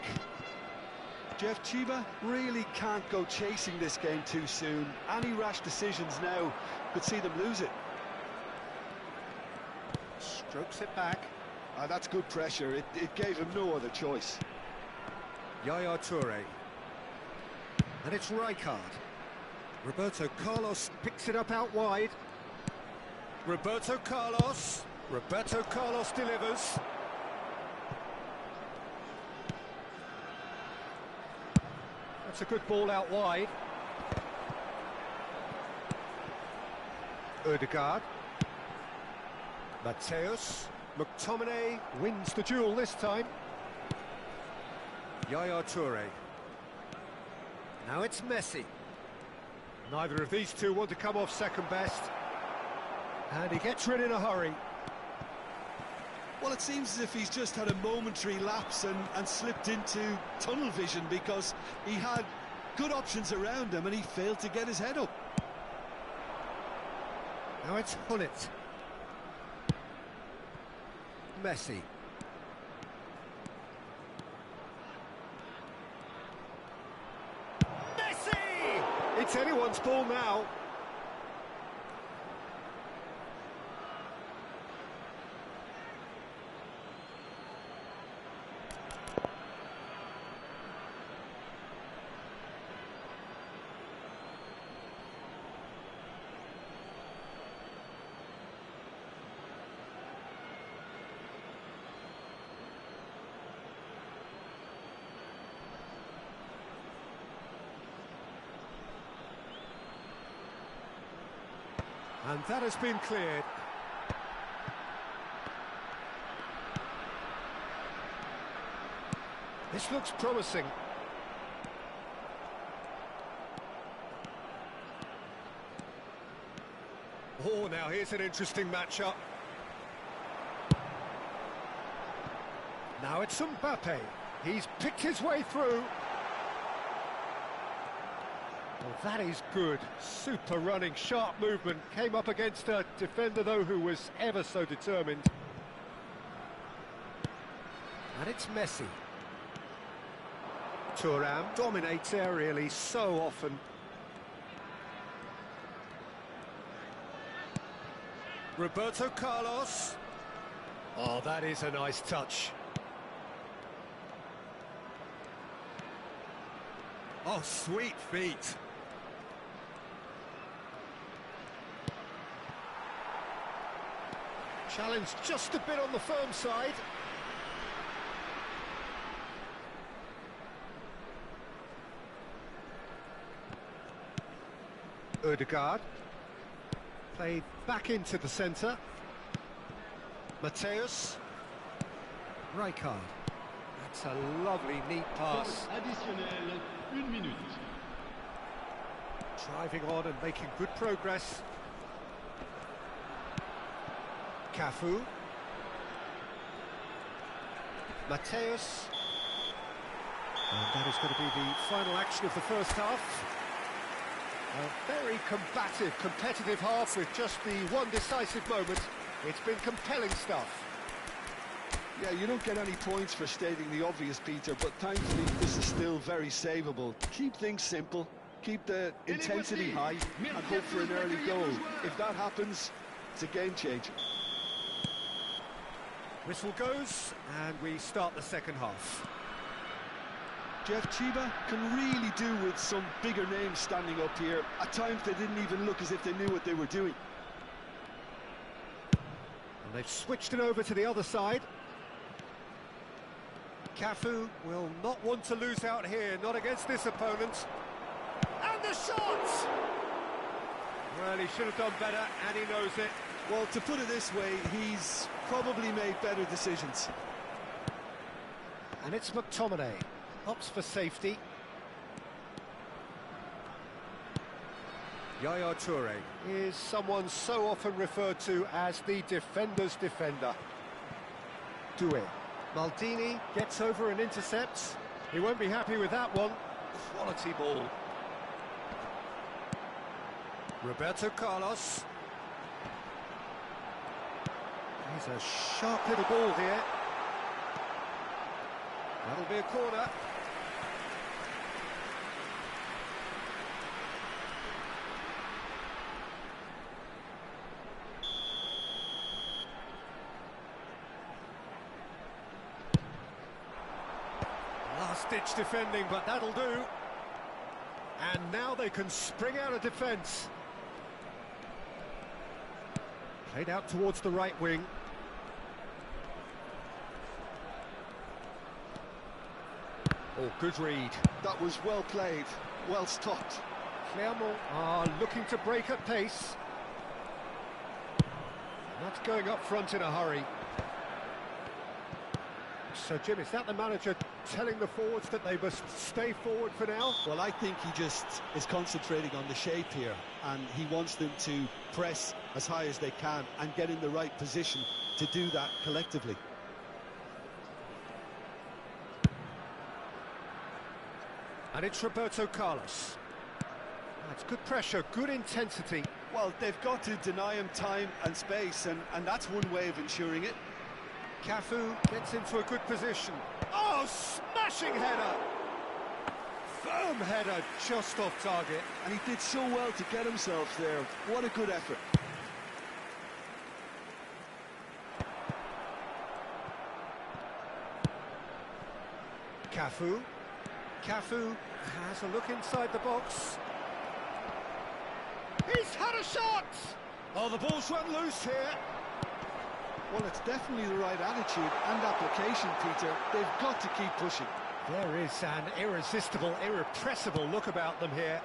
Jeff Chiba really can't go chasing this game too soon. Any rash decisions now could see them lose it. Strokes it back. That's good pressure. It gave him no other choice. Yaya Toure. And it's Rijkaard. Roberto Carlos picks it up out wide. Roberto Carlos. Roberto Carlos delivers. That's a good ball out wide. Ødegaard. Mateus. McTominay wins the duel this time. Yaya Toure. Now it's Messi. Neither of these two want to come off second best. And he gets rid in a hurry. Well, it seems as if he's just had a momentary lapse and slipped into tunnel vision, because he had good options around him and he failed to get his head up. Now it's Hullet. Messi. Messi! It's anyone's ball now. And that has been cleared. This looks promising. Oh, now here's an interesting matchup. Now it's Mbappe. He's picked his way through. Well, that is good. Super running, sharp movement. Came up against a defender, though, who was ever so determined. And it's Messi. Thuram dominates aerially so often. Roberto Carlos. Oh, that is a nice touch. Oh, sweet feet. Challenge just a bit on the firm side. Ødegaard. Played back into the centre. Mateus. Rijkaard. That's a lovely, neat pass. Additionnel, 1 minute. Driving on and making good progress. Cafu. Mateus. And that is going to be the final action of the first half. A very combative, competitive half with just the one decisive moment. It's been compelling stuff. Yeah, you don't get any points for stating the obvious, Peter, but thankfully this is still very savable. Keep things simple, keep the intensity high, and hope for an early goal. If that happens, it's a game changer. Whistle goes, and we start the second half. Jeff Chiba can really do with some bigger names standing up here. At times they didn't even look as if they knew what they were doing. And they've switched it over to the other side. Cafu will not want to lose out here, not against this opponent. And the shot! Well, he should have done better, and he knows it. Well, to put it this way, he's probably made better decisions. And it's McTominay. opts for safety. Yaya Toure is someone so often referred to as the defender's defender. Doué. Maldini gets over and intercepts. He won't be happy with that one. Quality ball. Roberto Carlos. He's a sharp little ball here. That'll be a corner. Last-ditch defending, but that'll do. And now they can spring out of defence. Played out towards the right wing. Oh, good read. That was well played, well stopped. Clermont are looking to break at pace. Not going up front in a hurry. So, Jim, is that the manager telling the forwards that they must stay forward for now? Well, I think he just is concentrating on the shape here, and he wants them to press as high as they can and get in the right position to do that collectively. And it's Roberto Carlos. That's good pressure, good intensity. Well, they've got to deny him time and space, and that's one way of ensuring it. Cafu gets into a good position. Oh, smashing header! Firm header, just off target. And he did so well to get himself there. What a good effort. Cafu. Cafu has a look inside the box. He's had a shot! Oh, the ball's run loose here. Well, it's definitely the right attitude and application, Peter. They've got to keep pushing. There is an irresistible, irrepressible look about them here.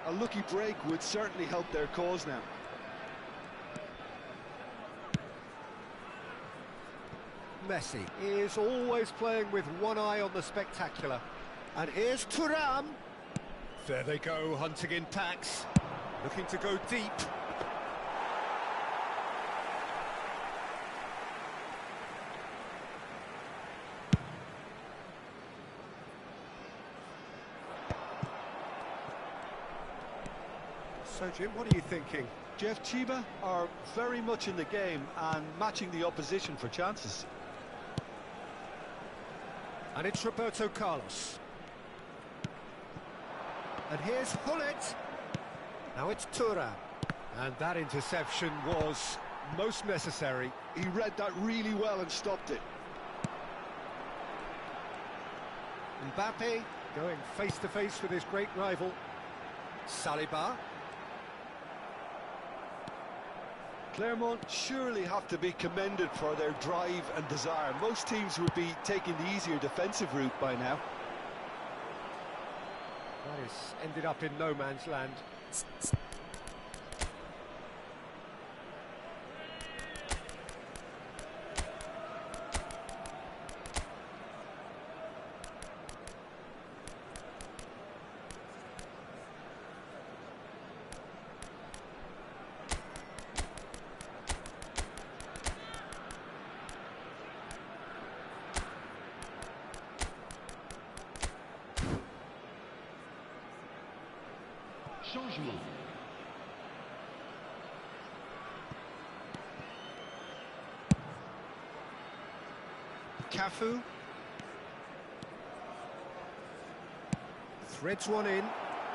A lucky break would certainly help their cause now. Messi is always playing with one eye on the spectacular. And here's Thuram. There they go, hunting in packs. Looking to go deep. So, Jim, what are you thinking? Jeff, Chiba are very much in the game and matching the opposition for chances. And it's Roberto Carlos. And here's Hullet. Now it's Thuram. And that interception was most necessary. He read that really well and stopped it. Mbappe going face-to-face with his great rival. Saliba. Clermont surely have to be commended for their drive and desire. Most teams would be taking the easier defensive route by now. That has ended up in no man's land. Changement. Cafu. Threads one in.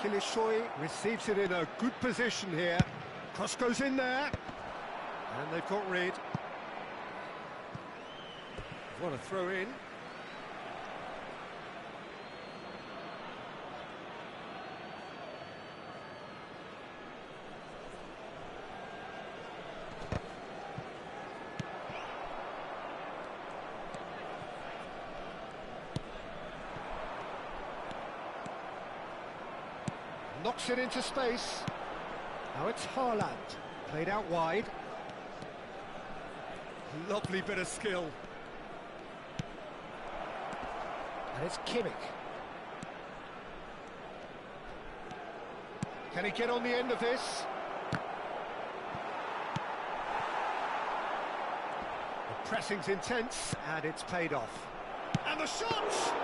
Kilishoy receives it in a good position here. Cross goes in there. And they've got rid. What a throw in. Knocks it into space. Now it's Haaland. Played out wide. Lovely bit of skill. And it's Kimmich. Can he get on the end of this? The pressing's intense, and it's paid off. And the shot!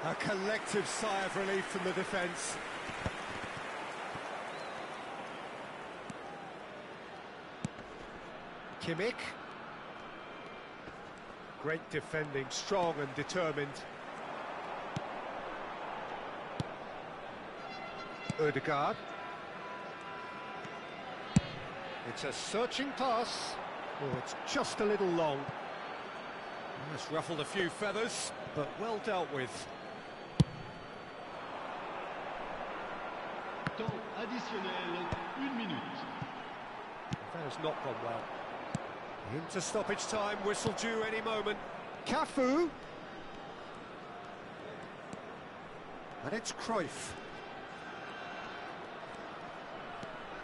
A collective sigh of relief from the defence. Kimmich. Great defending, strong and determined. Odegaard. It's a searching pass. Oh, it's just a little long. It's ruffled a few feathers, but well dealt with. Temps additionnel, 1 minute. That has not gone well. Into stoppage time, whistle due any moment. Cafu. And it's Cruyff.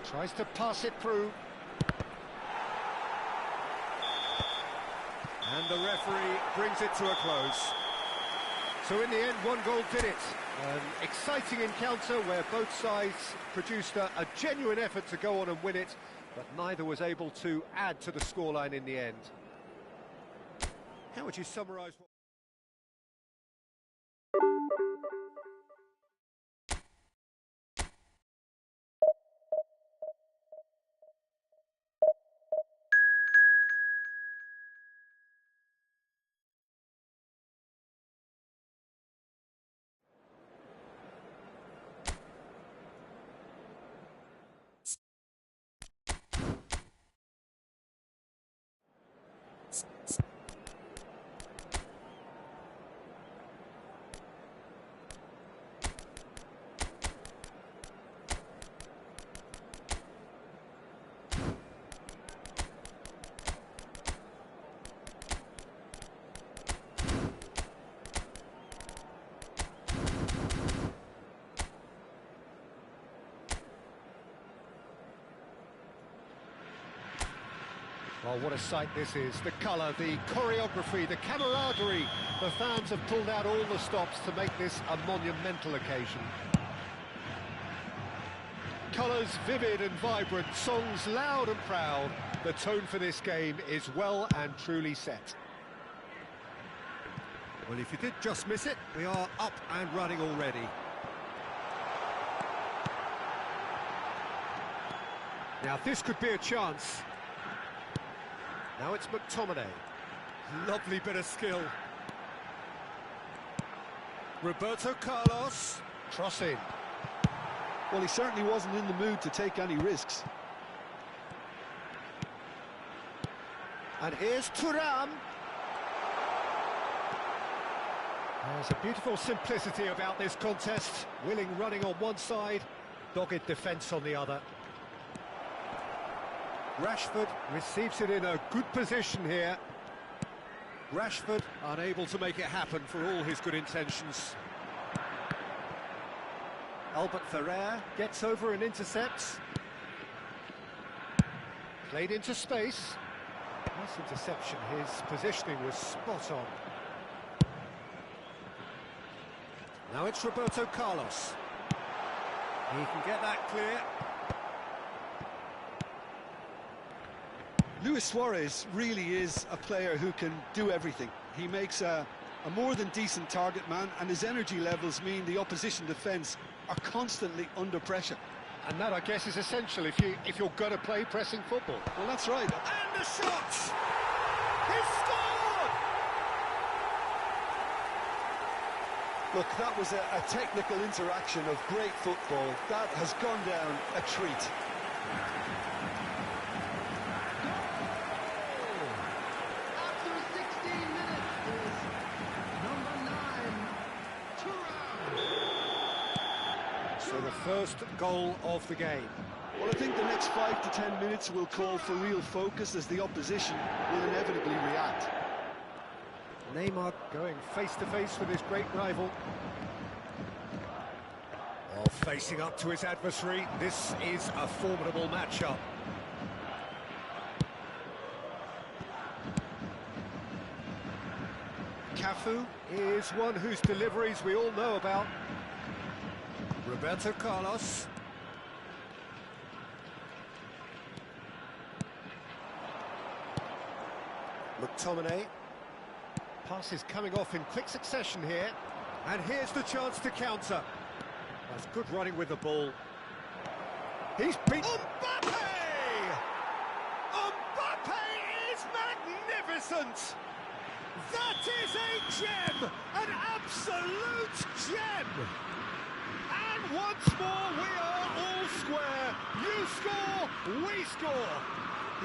Tries to pass it through. And the referee brings it to a close. So in the end, one goal did it. An exciting encounter where both sides produced a genuine effort to go on and win it, but neither was able to add to the scoreline in the end. How would you summarise what... Well, what a sight this is. The colour, the choreography, the camaraderie. The fans have pulled out all the stops to make this a monumental occasion. Colours vivid and vibrant, songs loud and proud. The tone for this game is well and truly set. Well, if you did just miss it, we are up and running already. Now, this could be a chance. Now it's McTominay. Lovely bit of skill. Roberto Carlos. Cross in. Well, he certainly wasn't in the mood to take any risks. And here's Thuram. There's a beautiful simplicity about this contest. Willing running on one side, dogged defence on the other. Rashford receives it in a good position here. Rashford unable to make it happen for all his good intentions. Albert Ferrer gets over and intercepts. Played into space. Nice interception, his positioning was spot on. Now it's Roberto Carlos. He can get that clear. Luis Suarez really is a player who can do everything. He makes a more than decent target man, and his energy levels mean the opposition defence are constantly under pressure. And that, I guess, is essential if you're going to play pressing football. Well, that's right. And the shot! He scored! Look, that was a technical interaction of great football. That has gone down a treat. So the first goal of the game. Well, I think the next 5 to 10 minutes will call for real focus as the opposition will inevitably react. Neymar going face-to-face with his great rival. Oh, facing up to his adversary, this is a formidable matchup. Cafu is one whose deliveries we all know about. Roberto Carlos. McTominay. Pass is coming off in quick succession here. And here's the chance to counter. That's good running with the ball. He's beat... Mbappe! Mbappe is magnificent! That is a gem! An absolute gem! And once more we are all square. You score, we score.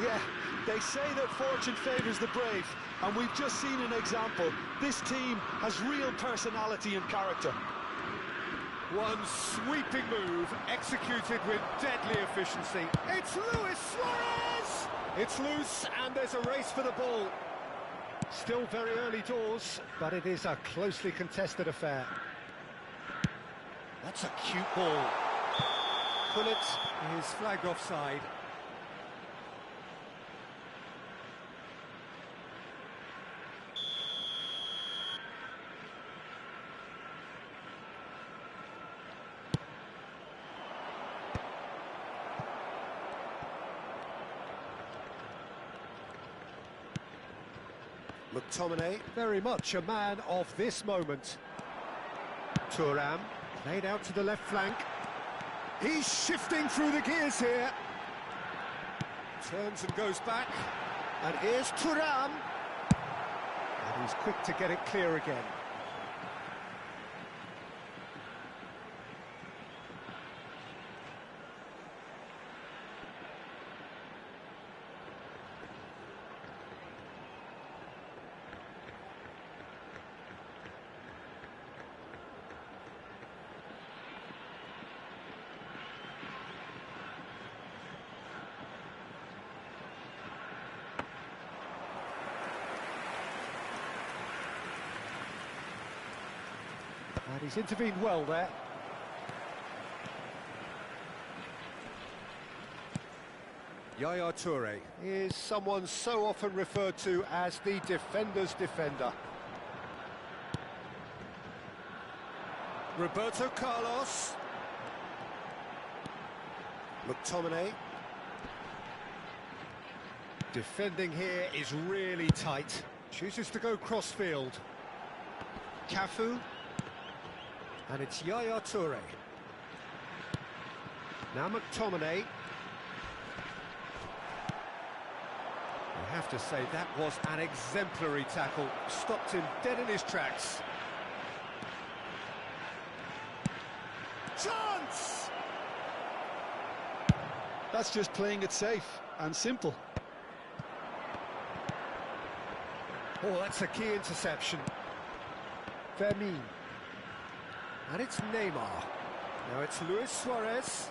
Yeah, they say that fortune favours the brave, and we've just seen an example. This team has real personality and character. One sweeping move, executed with deadly efficiency. It's Luis Suarez! It's loose, and there's a race for the ball. Still very early doors, but it is a closely contested affair. That's a cute ball. Bullet is flagged offside. McTominay, very much a man of this moment. Thuram, played out to the left flank. He's shifting through the gears here. Turns and goes back. And here's Thuram. And he's quick to get it clear again. And he's intervened well there. Yaya Toure is someone so often referred to as the defender's defender. Roberto Carlos. McTominay. Defending here is really tight. Chooses to go cross-field. Cafu. And it's Yaya Toure. Now McTominay. I have to say that was an exemplary tackle. Stopped him dead in his tracks. Chance! That's just playing it safe and simple. Oh, that's a key interception. Vermin. And it's Neymar. Now it's Luis Suarez.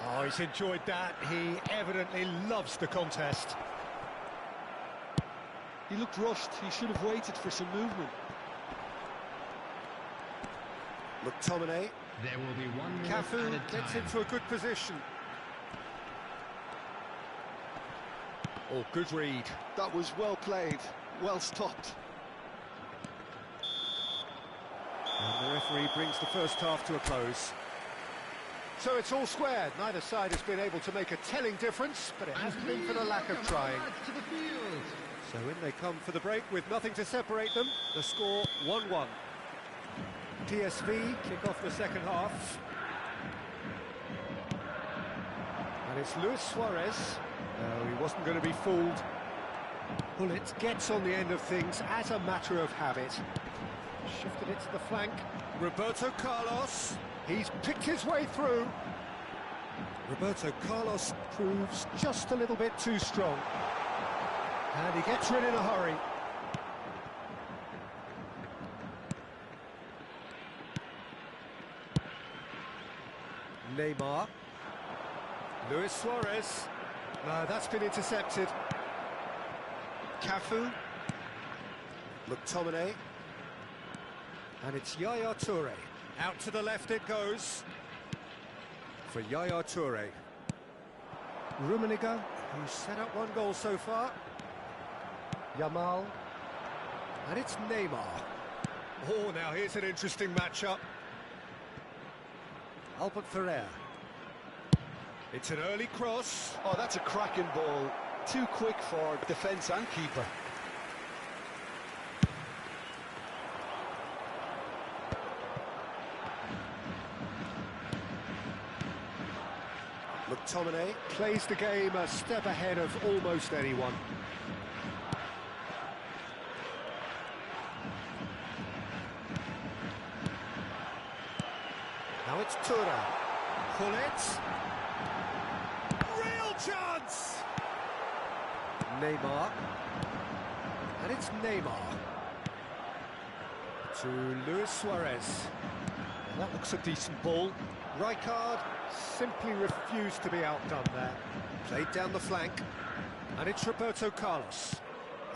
Oh, he's enjoyed that. He evidently loves the contest. He looked rushed. He should have waited for some movement. McTominay. There will be one more Cafu added gets time. into a good position. Oh, good read. That was well played, well stopped. And the referee brings the first half to a close. So it's all square. Neither side has been able to make a telling difference, but it hasn't been for the lack of trying. To the field. So in they come for the break with nothing to separate them. The score 1-1. PSV kick off the second half. And it's Luis Suarez. No, he wasn't going to be fooled. Bullet gets on the end of things as a matter of habit. Shifted it to the flank. Roberto Carlos. He's picked his way through. Roberto Carlos proves just a little bit too strong. And he gets rid in a hurry. Neymar. Luis Suarez. No, that's been intercepted. Cafu. McTominay. And it's Yaya Toure. Out to the left it goes. For Yaya Toure. Rummenigge, who's set up one goal so far. Yamal. And it's Neymar. Oh, now here's an interesting matchup. Albert Ferrer. It's an early cross. Oh, that's a cracking ball. Too quick for defence and keeper. McTominay plays the game a step ahead of almost anyone. Now it's Tura. Pull it. Real chance! Neymar. And it's Neymar. To Luis Suarez. And that looks a decent ball. Rijkaard simply refused to be outdone there. Played down the flank. And it's Roberto Carlos.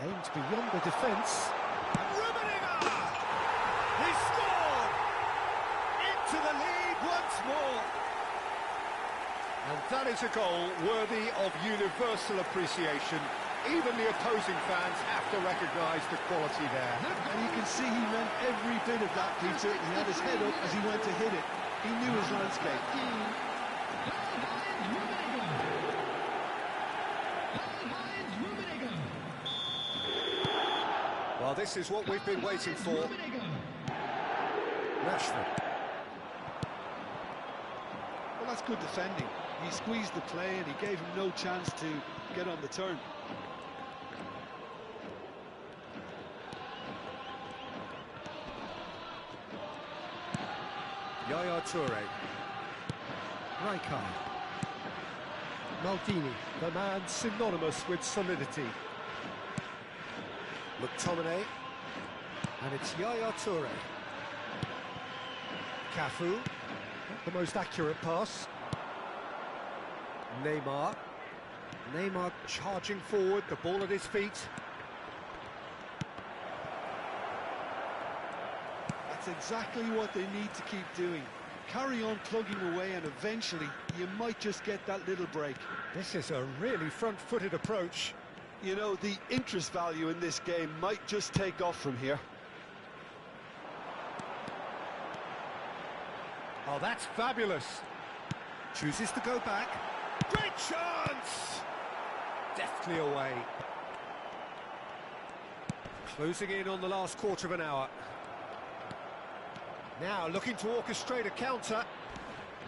Aimed beyond the defence. Rummenigge! He scored! Into the lead once more. And that is a goal worthy of universal appreciation. Even the opposing fans have to recognise the quality there. And you can see he meant every bit of that, Peter. He had his head up as he went to hit it. He knew his landscape. Well, this is what we've been waiting for. Rashford. Well, that's good defending. He squeezed the play and he gave him no chance to get on the turn. Yaya Toure. Rijkaard. Maldini, the man synonymous with solidity. McTominay. And it's Yaya Toure. Cafu. Not the most accurate pass. Neymar. Neymar charging forward, the ball at his feet. That's exactly what they need to keep doing. Carry on plugging away and eventually you might just get that little break. This is a really front-footed approach. You know, the interest value in this game might just take off from here. Oh, that's fabulous. Chooses to go back. Great chance! Deftly away. Closing in on the last quarter of an hour. Now looking to orchestrate a counter.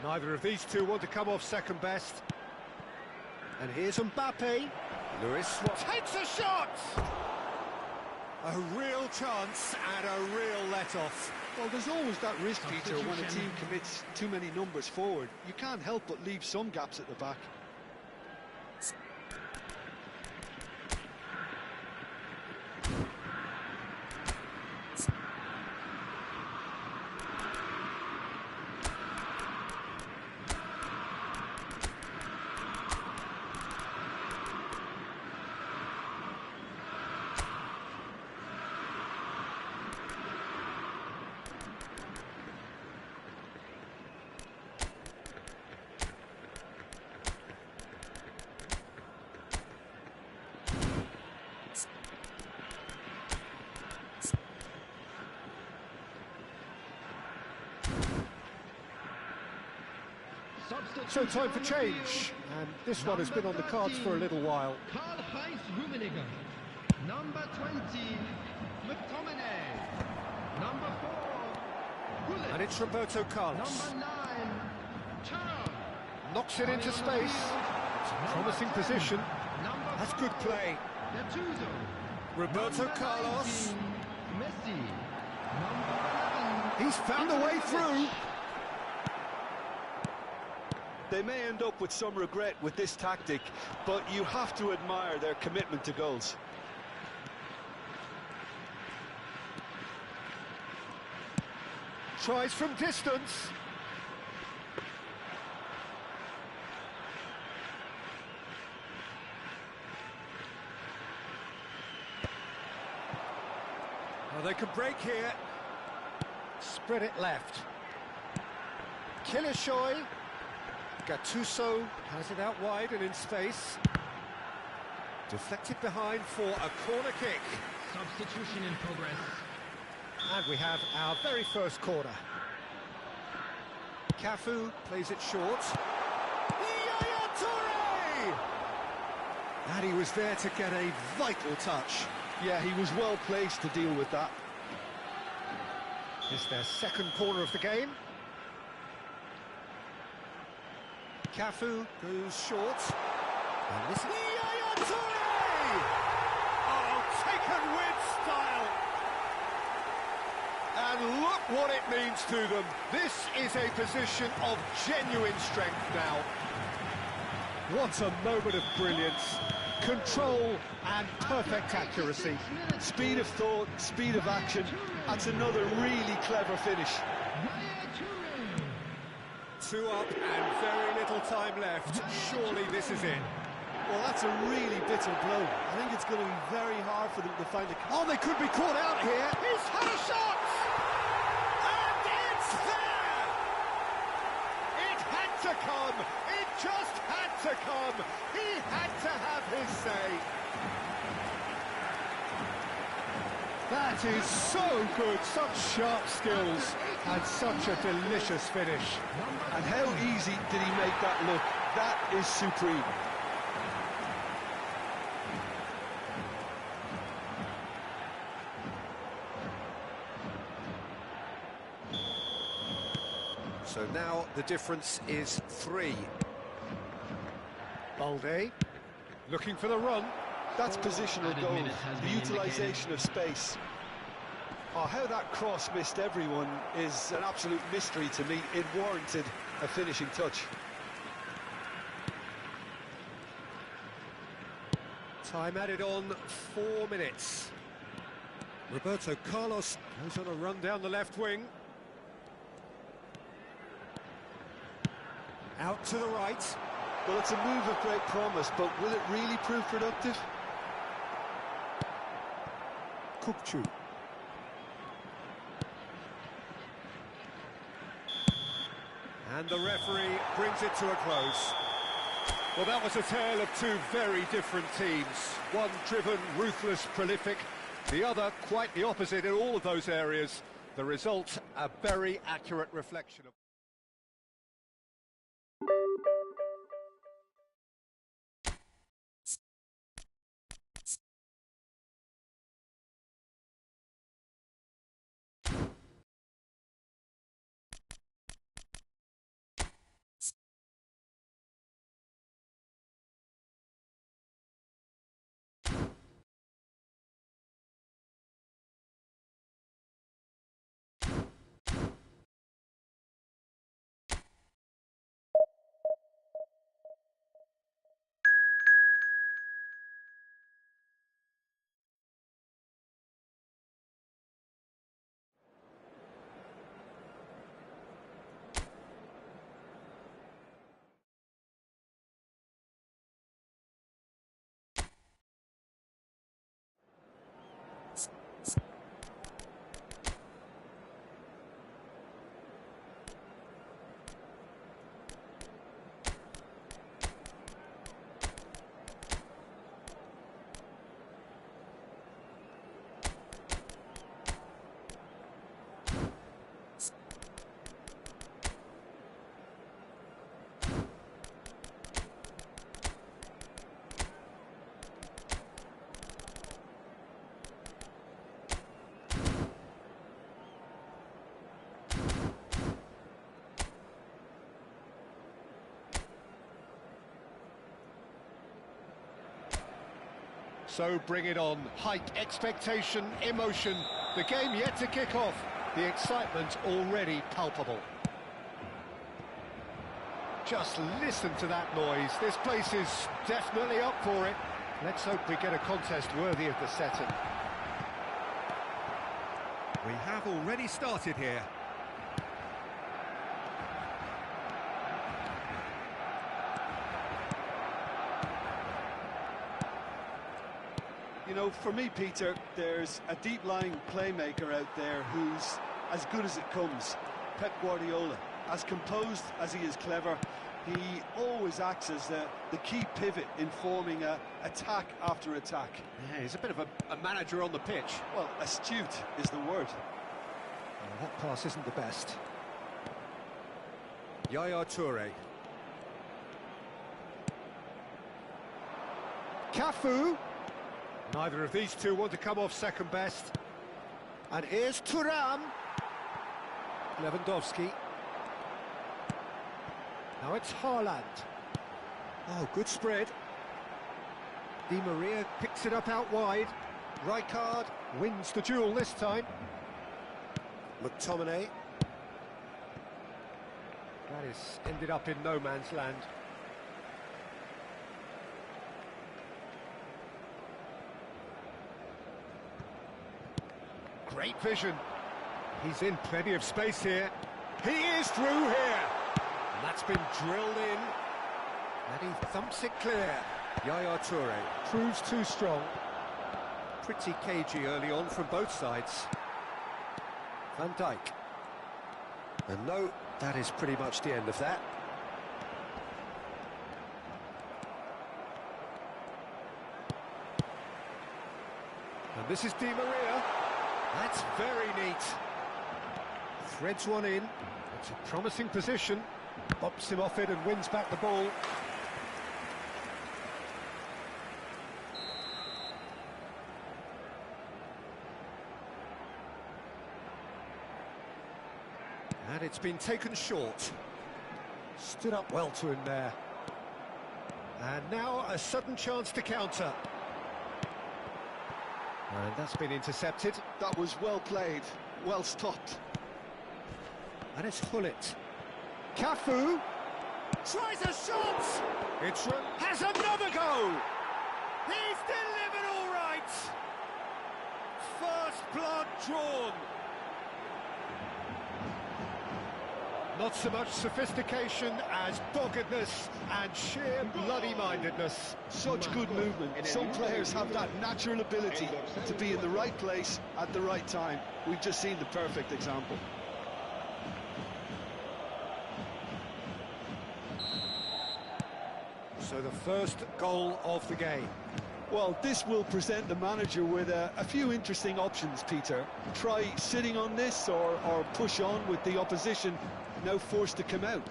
Neither of these two want to come off second best. And here's Mbappe. Luis takes a shot! A real chance and a real let-off. Well, there's always that risk, Peter, when a team commits too many numbers forward. You can't help but leave some gaps at the back. So time for change, and this one has been on the cards for a little while. Karl-Heinz Rummenigge. Number 20, McTominay. Number 4, Gullit. And it's Roberto Carlos. Number 9, Turn. Knocks it into space. It's a promising position. Number That's good play. Gattuso. Roberto Number Carlos. 19, Messi. Number 11. He's found a way through. They may end up with some regret with this tactic, but you have to admire their commitment to goals. Tries from distance. Well, they can break here. Spread it left. Kilishoy. Gattuso has it out wide and in space. Deflected behind for a corner kick. Substitution in progress. And we have our very first corner. Cafu plays it short. Yaya And he was there to get a vital touch. Yeah, he was well placed to deal with that. It's their second corner of the game. Cafu goes short. And this is Yaya Toure! Oh, taken with style. And look what it means to them. This is a position of genuine strength now. What a moment of brilliance. Control and perfect accuracy. Speed of thought, speed of action. That's another really clever finish. 2 up and very little time left. Surely this is it. Well, that's a really bitter blow. I think it's going to be very hard for them to find a... Oh, they could be caught out here. He's had a shot! And it's there! It had to come. It just had to come. He had to have his say. That is so good. Such sharp skills and such a delicious finish. And how easy did he make that look? That is supreme. So now the difference is 3. Balde looking for the run. That's positional Added goal, minutes has the been utilisation of space. Oh, how that cross missed everyone is an absolute mystery to me. It warranted a finishing touch. Time added on 4 minutes. Roberto Carlos goes on a run down the left wing. Out to the right. Well, it's a move of great promise, but will it really prove productive? Kukcu. And the referee brings it to a close. Well, that was a tale of 2 very different teams. One driven, ruthless, prolific. The other quite the opposite in all of those areas. The result, a very accurate reflection of... So bring it on. Height, expectation, emotion. The game yet to kick off. The excitement already palpable. Just listen to that noise. This place is definitely up for it. Let's hope we get a contest worthy of the setting. We have already started here. You know, for me, Peter, there's a deep-lying playmaker out there who's as good as it comes. Pep Guardiola. As composed as he is clever, he always acts as the key pivot in forming attack after attack. Yeah, he's a bit of a manager on the pitch. Well, astute is the word. The hot pass isn't the best. Yaya Toure. Cafu. Neither of these two want to come off second best. And here's Thuram. Lewandowski. Now it's Haaland. Oh, good spread. Di Maria picks it up out wide. Rijkaard wins the duel this time. McTominay. That is ended up in no man's land. Great vision. He's in plenty of space here. He is through here. And that's been drilled in. And he thumps it clear. Yaya Toure proves too strong. Pretty cagey early on from both sides. Van Dijk. And no, that is pretty much the end of that. And this is Di Maria. That's very neat. Threads one in. It's a promising position. Bops him off it and wins back the ball. And it's been taken short. Stood up well to him there. And now a sudden chance to counter. And that's been intercepted. That was well played, well stopped. And it's Hullet. Cafu tries a shot. It's has another go. He's delivered all right. First blood drawn. Not so much sophistication as doggedness and sheer bloody-mindedness. Such good movement. Some players have that natural ability to be in the right place at the right time. We've just seen the perfect example. So the first goal of the game. Well, this will present the manager with a few interesting options, Peter. Try sitting on this or push on with the opposition now forced to come out.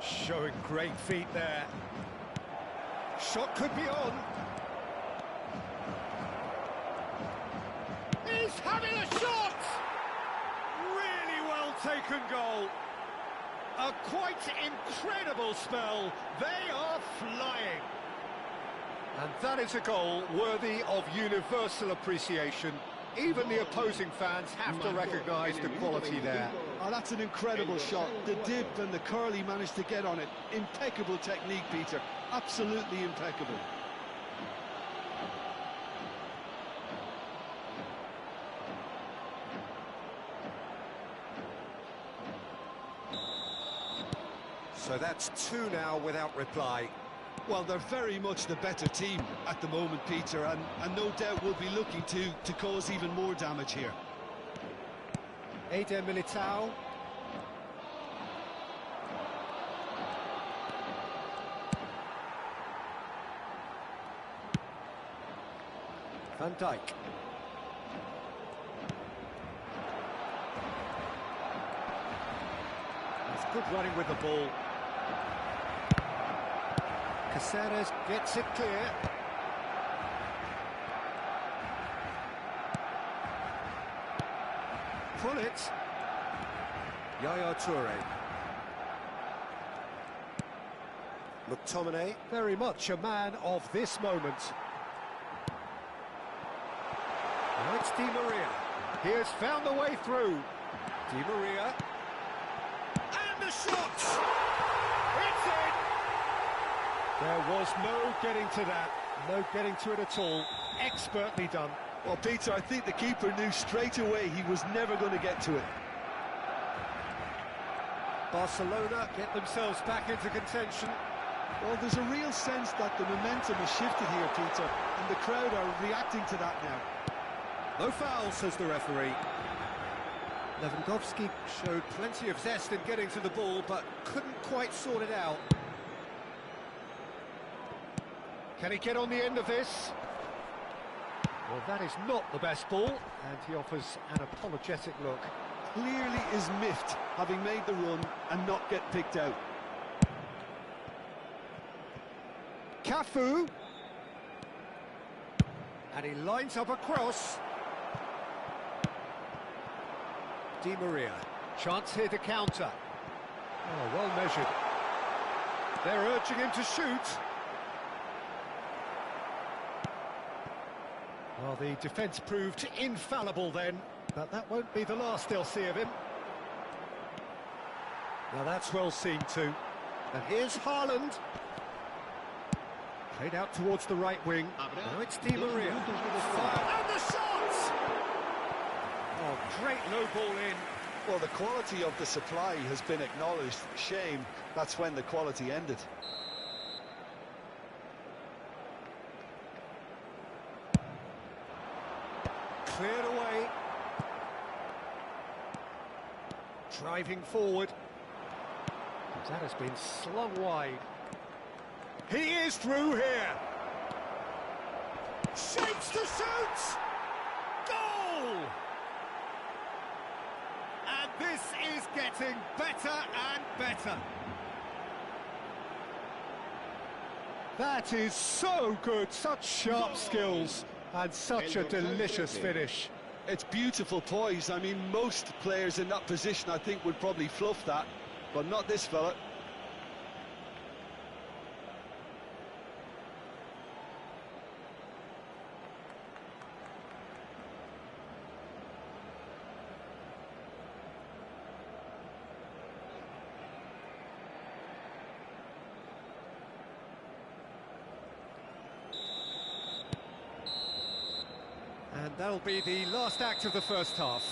Showing great feet there. Shot could be on. He's having a shot! Really well taken goal. A quite incredible spell. They are flying. And that is a goal worthy of universal appreciation. Even the opposing fans have to recognise the quality there. Oh, that's an incredible shot. The dip and the curl he managed to get on it. Impeccable technique, Peter. Absolutely impeccable. So that's two now without reply. Well, they're very much the better team at the moment, Peter, and no doubt will be looking to cause even more damage here. Eder Militao. Van Dijk. That's good running with the ball. Caceres gets it clear. Pull it. Yaya Toure. McTominay, very much a man of this moment. Now it's Di Maria. He has found the way through. Di Maria. And the shot! It's in! There was no getting to that. No getting to it at all. Expertly done. Well, Peter, I think the keeper knew straight away he was never going to get to it. Barcelona get themselves back into contention. Well, there's a real sense that the momentum has shifted here, Peter, and the crowd are reacting to that now. No foul, says the referee. Lewandowski showed plenty of zest in getting to the ball, but couldn't quite sort it out. Can he get on the end of this? Well, that is not the best ball, and he offers an apologetic look. Clearly is miffed, having made the run and not get picked out. Cafu. And he lines up a cross. Di Maria. Chance here to counter. Oh, well measured. They're urging him to shoot. Well, the defence proved infallible then, but that won't be the last they'll see of him. Now that's well seen too. And here's Haaland. Played out towards the right wing. Now it's Di Maria. And the shot! Oh, great low ball in. Well, the quality of the supply has been acknowledged. Shame that's when the quality ended. Cleared away. Driving forward. That has been slung wide. He is through here. Shapes to shoot! Goal! And this is getting better and better. That is so good, such sharp skills and such a delicious finish. It's beautiful poise. I mean, most players in that position, I think, would probably fluff that, but not this fella. And that'll be the last act of the first half.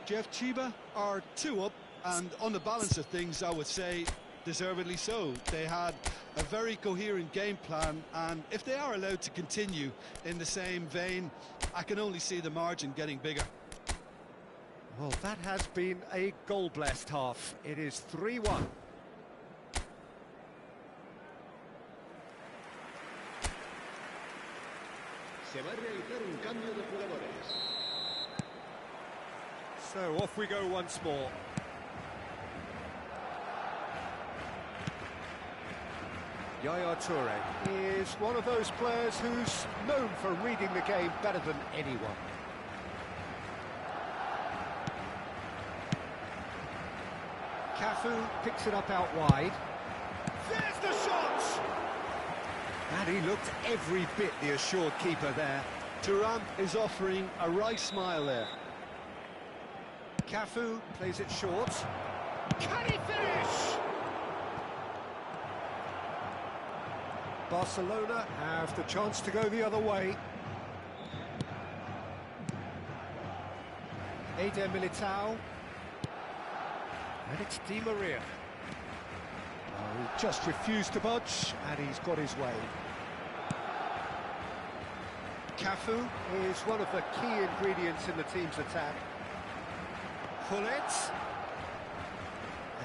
Jeff, Chiba are 2 up, and on the balance of things, I would say deservedly so. They had a very coherent game plan, and if they are allowed to continue in the same vein, I can only see the margin getting bigger. Well, that has been a goal-blessed half. It is 3-1. Se va a realizar un cambio de jugadores. So off we go once more. Yaya Toure is one of those players who's known for reading the game better than anyone. Cafu picks it up out wide. There's the shot! And he looked every bit the assured keeper there. Thuram is offering a wry smile there. Cafu plays it short. Can he finish? Barcelona have the chance to go the other way. Eder Militao. And it's Di Maria. Oh, he just refused to budge, and he's got his way. Cafu is one of the key ingredients in the team's attack. Gullit.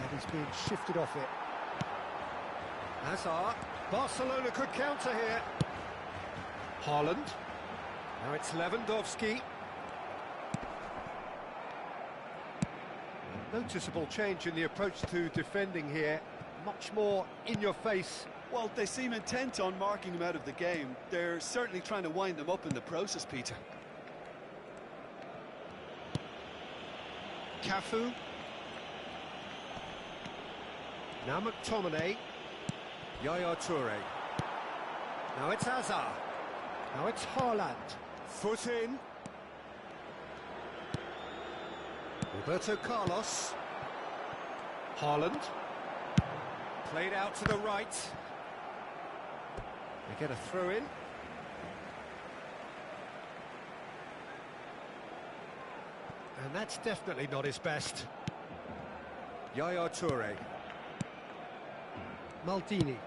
And he's being shifted off it. Hazard. Barcelona could counter here. Haaland. Now it's Lewandowski. Noticeable change in the approach to defending here. Much more in your face. Well, they seem intent on marking him out of the game. They're certainly trying to wind them up in the process, Peter. Cafu. Now McTominay. Yaya Toure. Now it's Hazard. Now it's Haaland. Foot in. Roberto Carlos. Haaland. Played out to the right. They get a throw in. And that's definitely not his best. Yaya Toure. Maldini.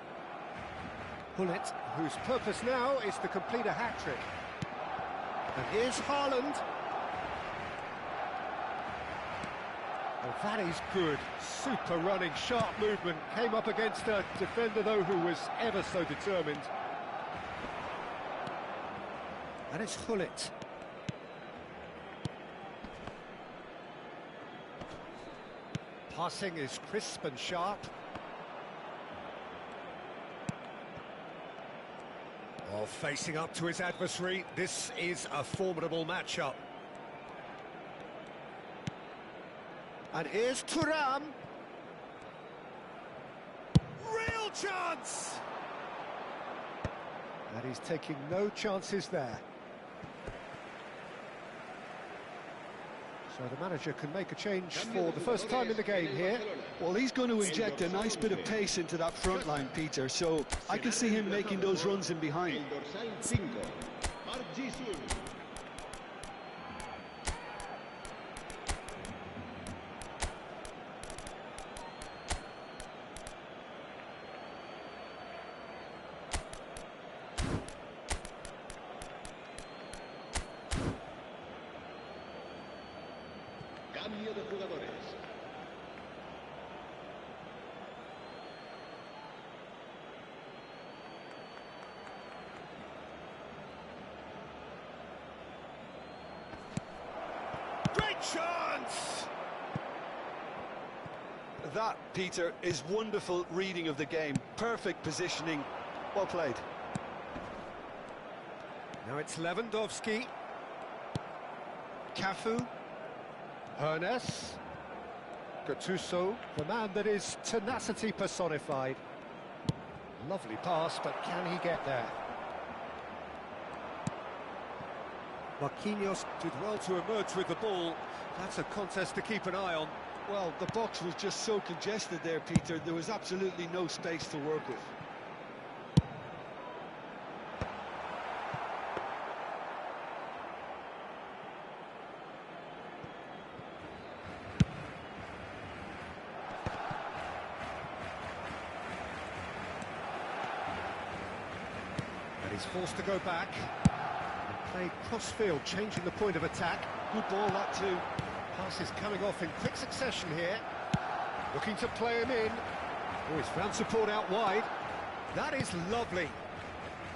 Gullit, whose purpose now is to complete a hat-trick. And here's Haaland. Oh, that is good. Super running, sharp movement. Came up against a defender, though, who was ever so determined. And it's Gullit. Passing is crisp and sharp. Oh, facing up to his adversary, this is a formidable matchup. And here's Thuram. Real chance! And he's taking no chances there. So the manager can make a change for the first time in the game here. Well, he's going to inject a nice bit of pace into that front line, Peter, so I can see him making those runs in behind. Cambio de jugadores. Great chance! That, Peter, is wonderful reading of the game. Perfect positioning. Well played. Now it's Lewandowski. Cafu. Ernest. Gattuso, the man that is tenacity personified. Lovely pass, but can he get there? Marquinhos did well to emerge with the ball. That's a contest to keep an eye on. Well, the box was just so congested there, Peter. There was absolutely no space to work with. And he's forced to go back and play cross-field, changing the point of attack. Good ball, that too. Passes coming off in quick succession here. Looking to play him in. Oh, he's found support out wide. That is lovely.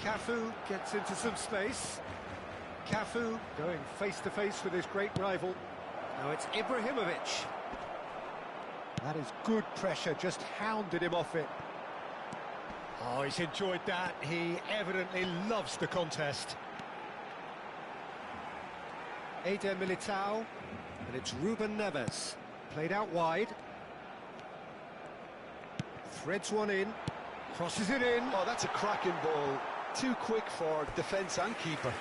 Cafu gets into some space. Cafu going face-to-face with his great rival. Now it's Ibrahimovic. That is good pressure, just hounded him off it. Oh, he's enjoyed that. He evidently loves the contest. Eder Militao, and it's Ruben Neves. Played out wide. Threads one in, crosses it in. Oh, that's a cracking ball. Too quick for defence and keeper.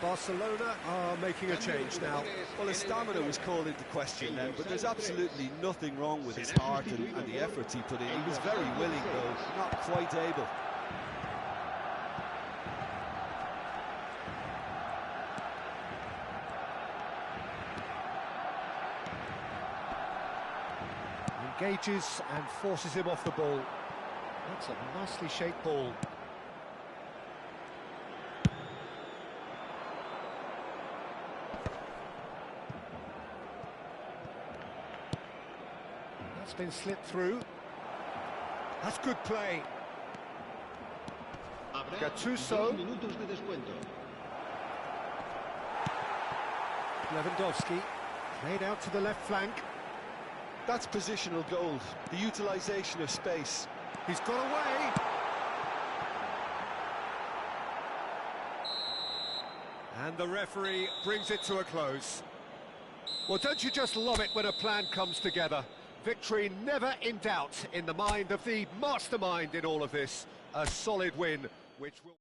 Barcelona are making a change now. Well, his stamina was called into question then, but there's absolutely nothing wrong with his heart and the efforts he put in. He was very willing, though, not quite able. Engages and forces him off the ball. That's a nicely shaped ball. That's been slipped through. That's good play. Gattuso. Lewandowski. Played out to the left flank. That's positional gold, the utilisation of space. He's got away. And the referee brings it to a close. Well, don't you just love it when a plan comes together? Victory never in doubt in the mind of the mastermind in all of this. A solid win, which will...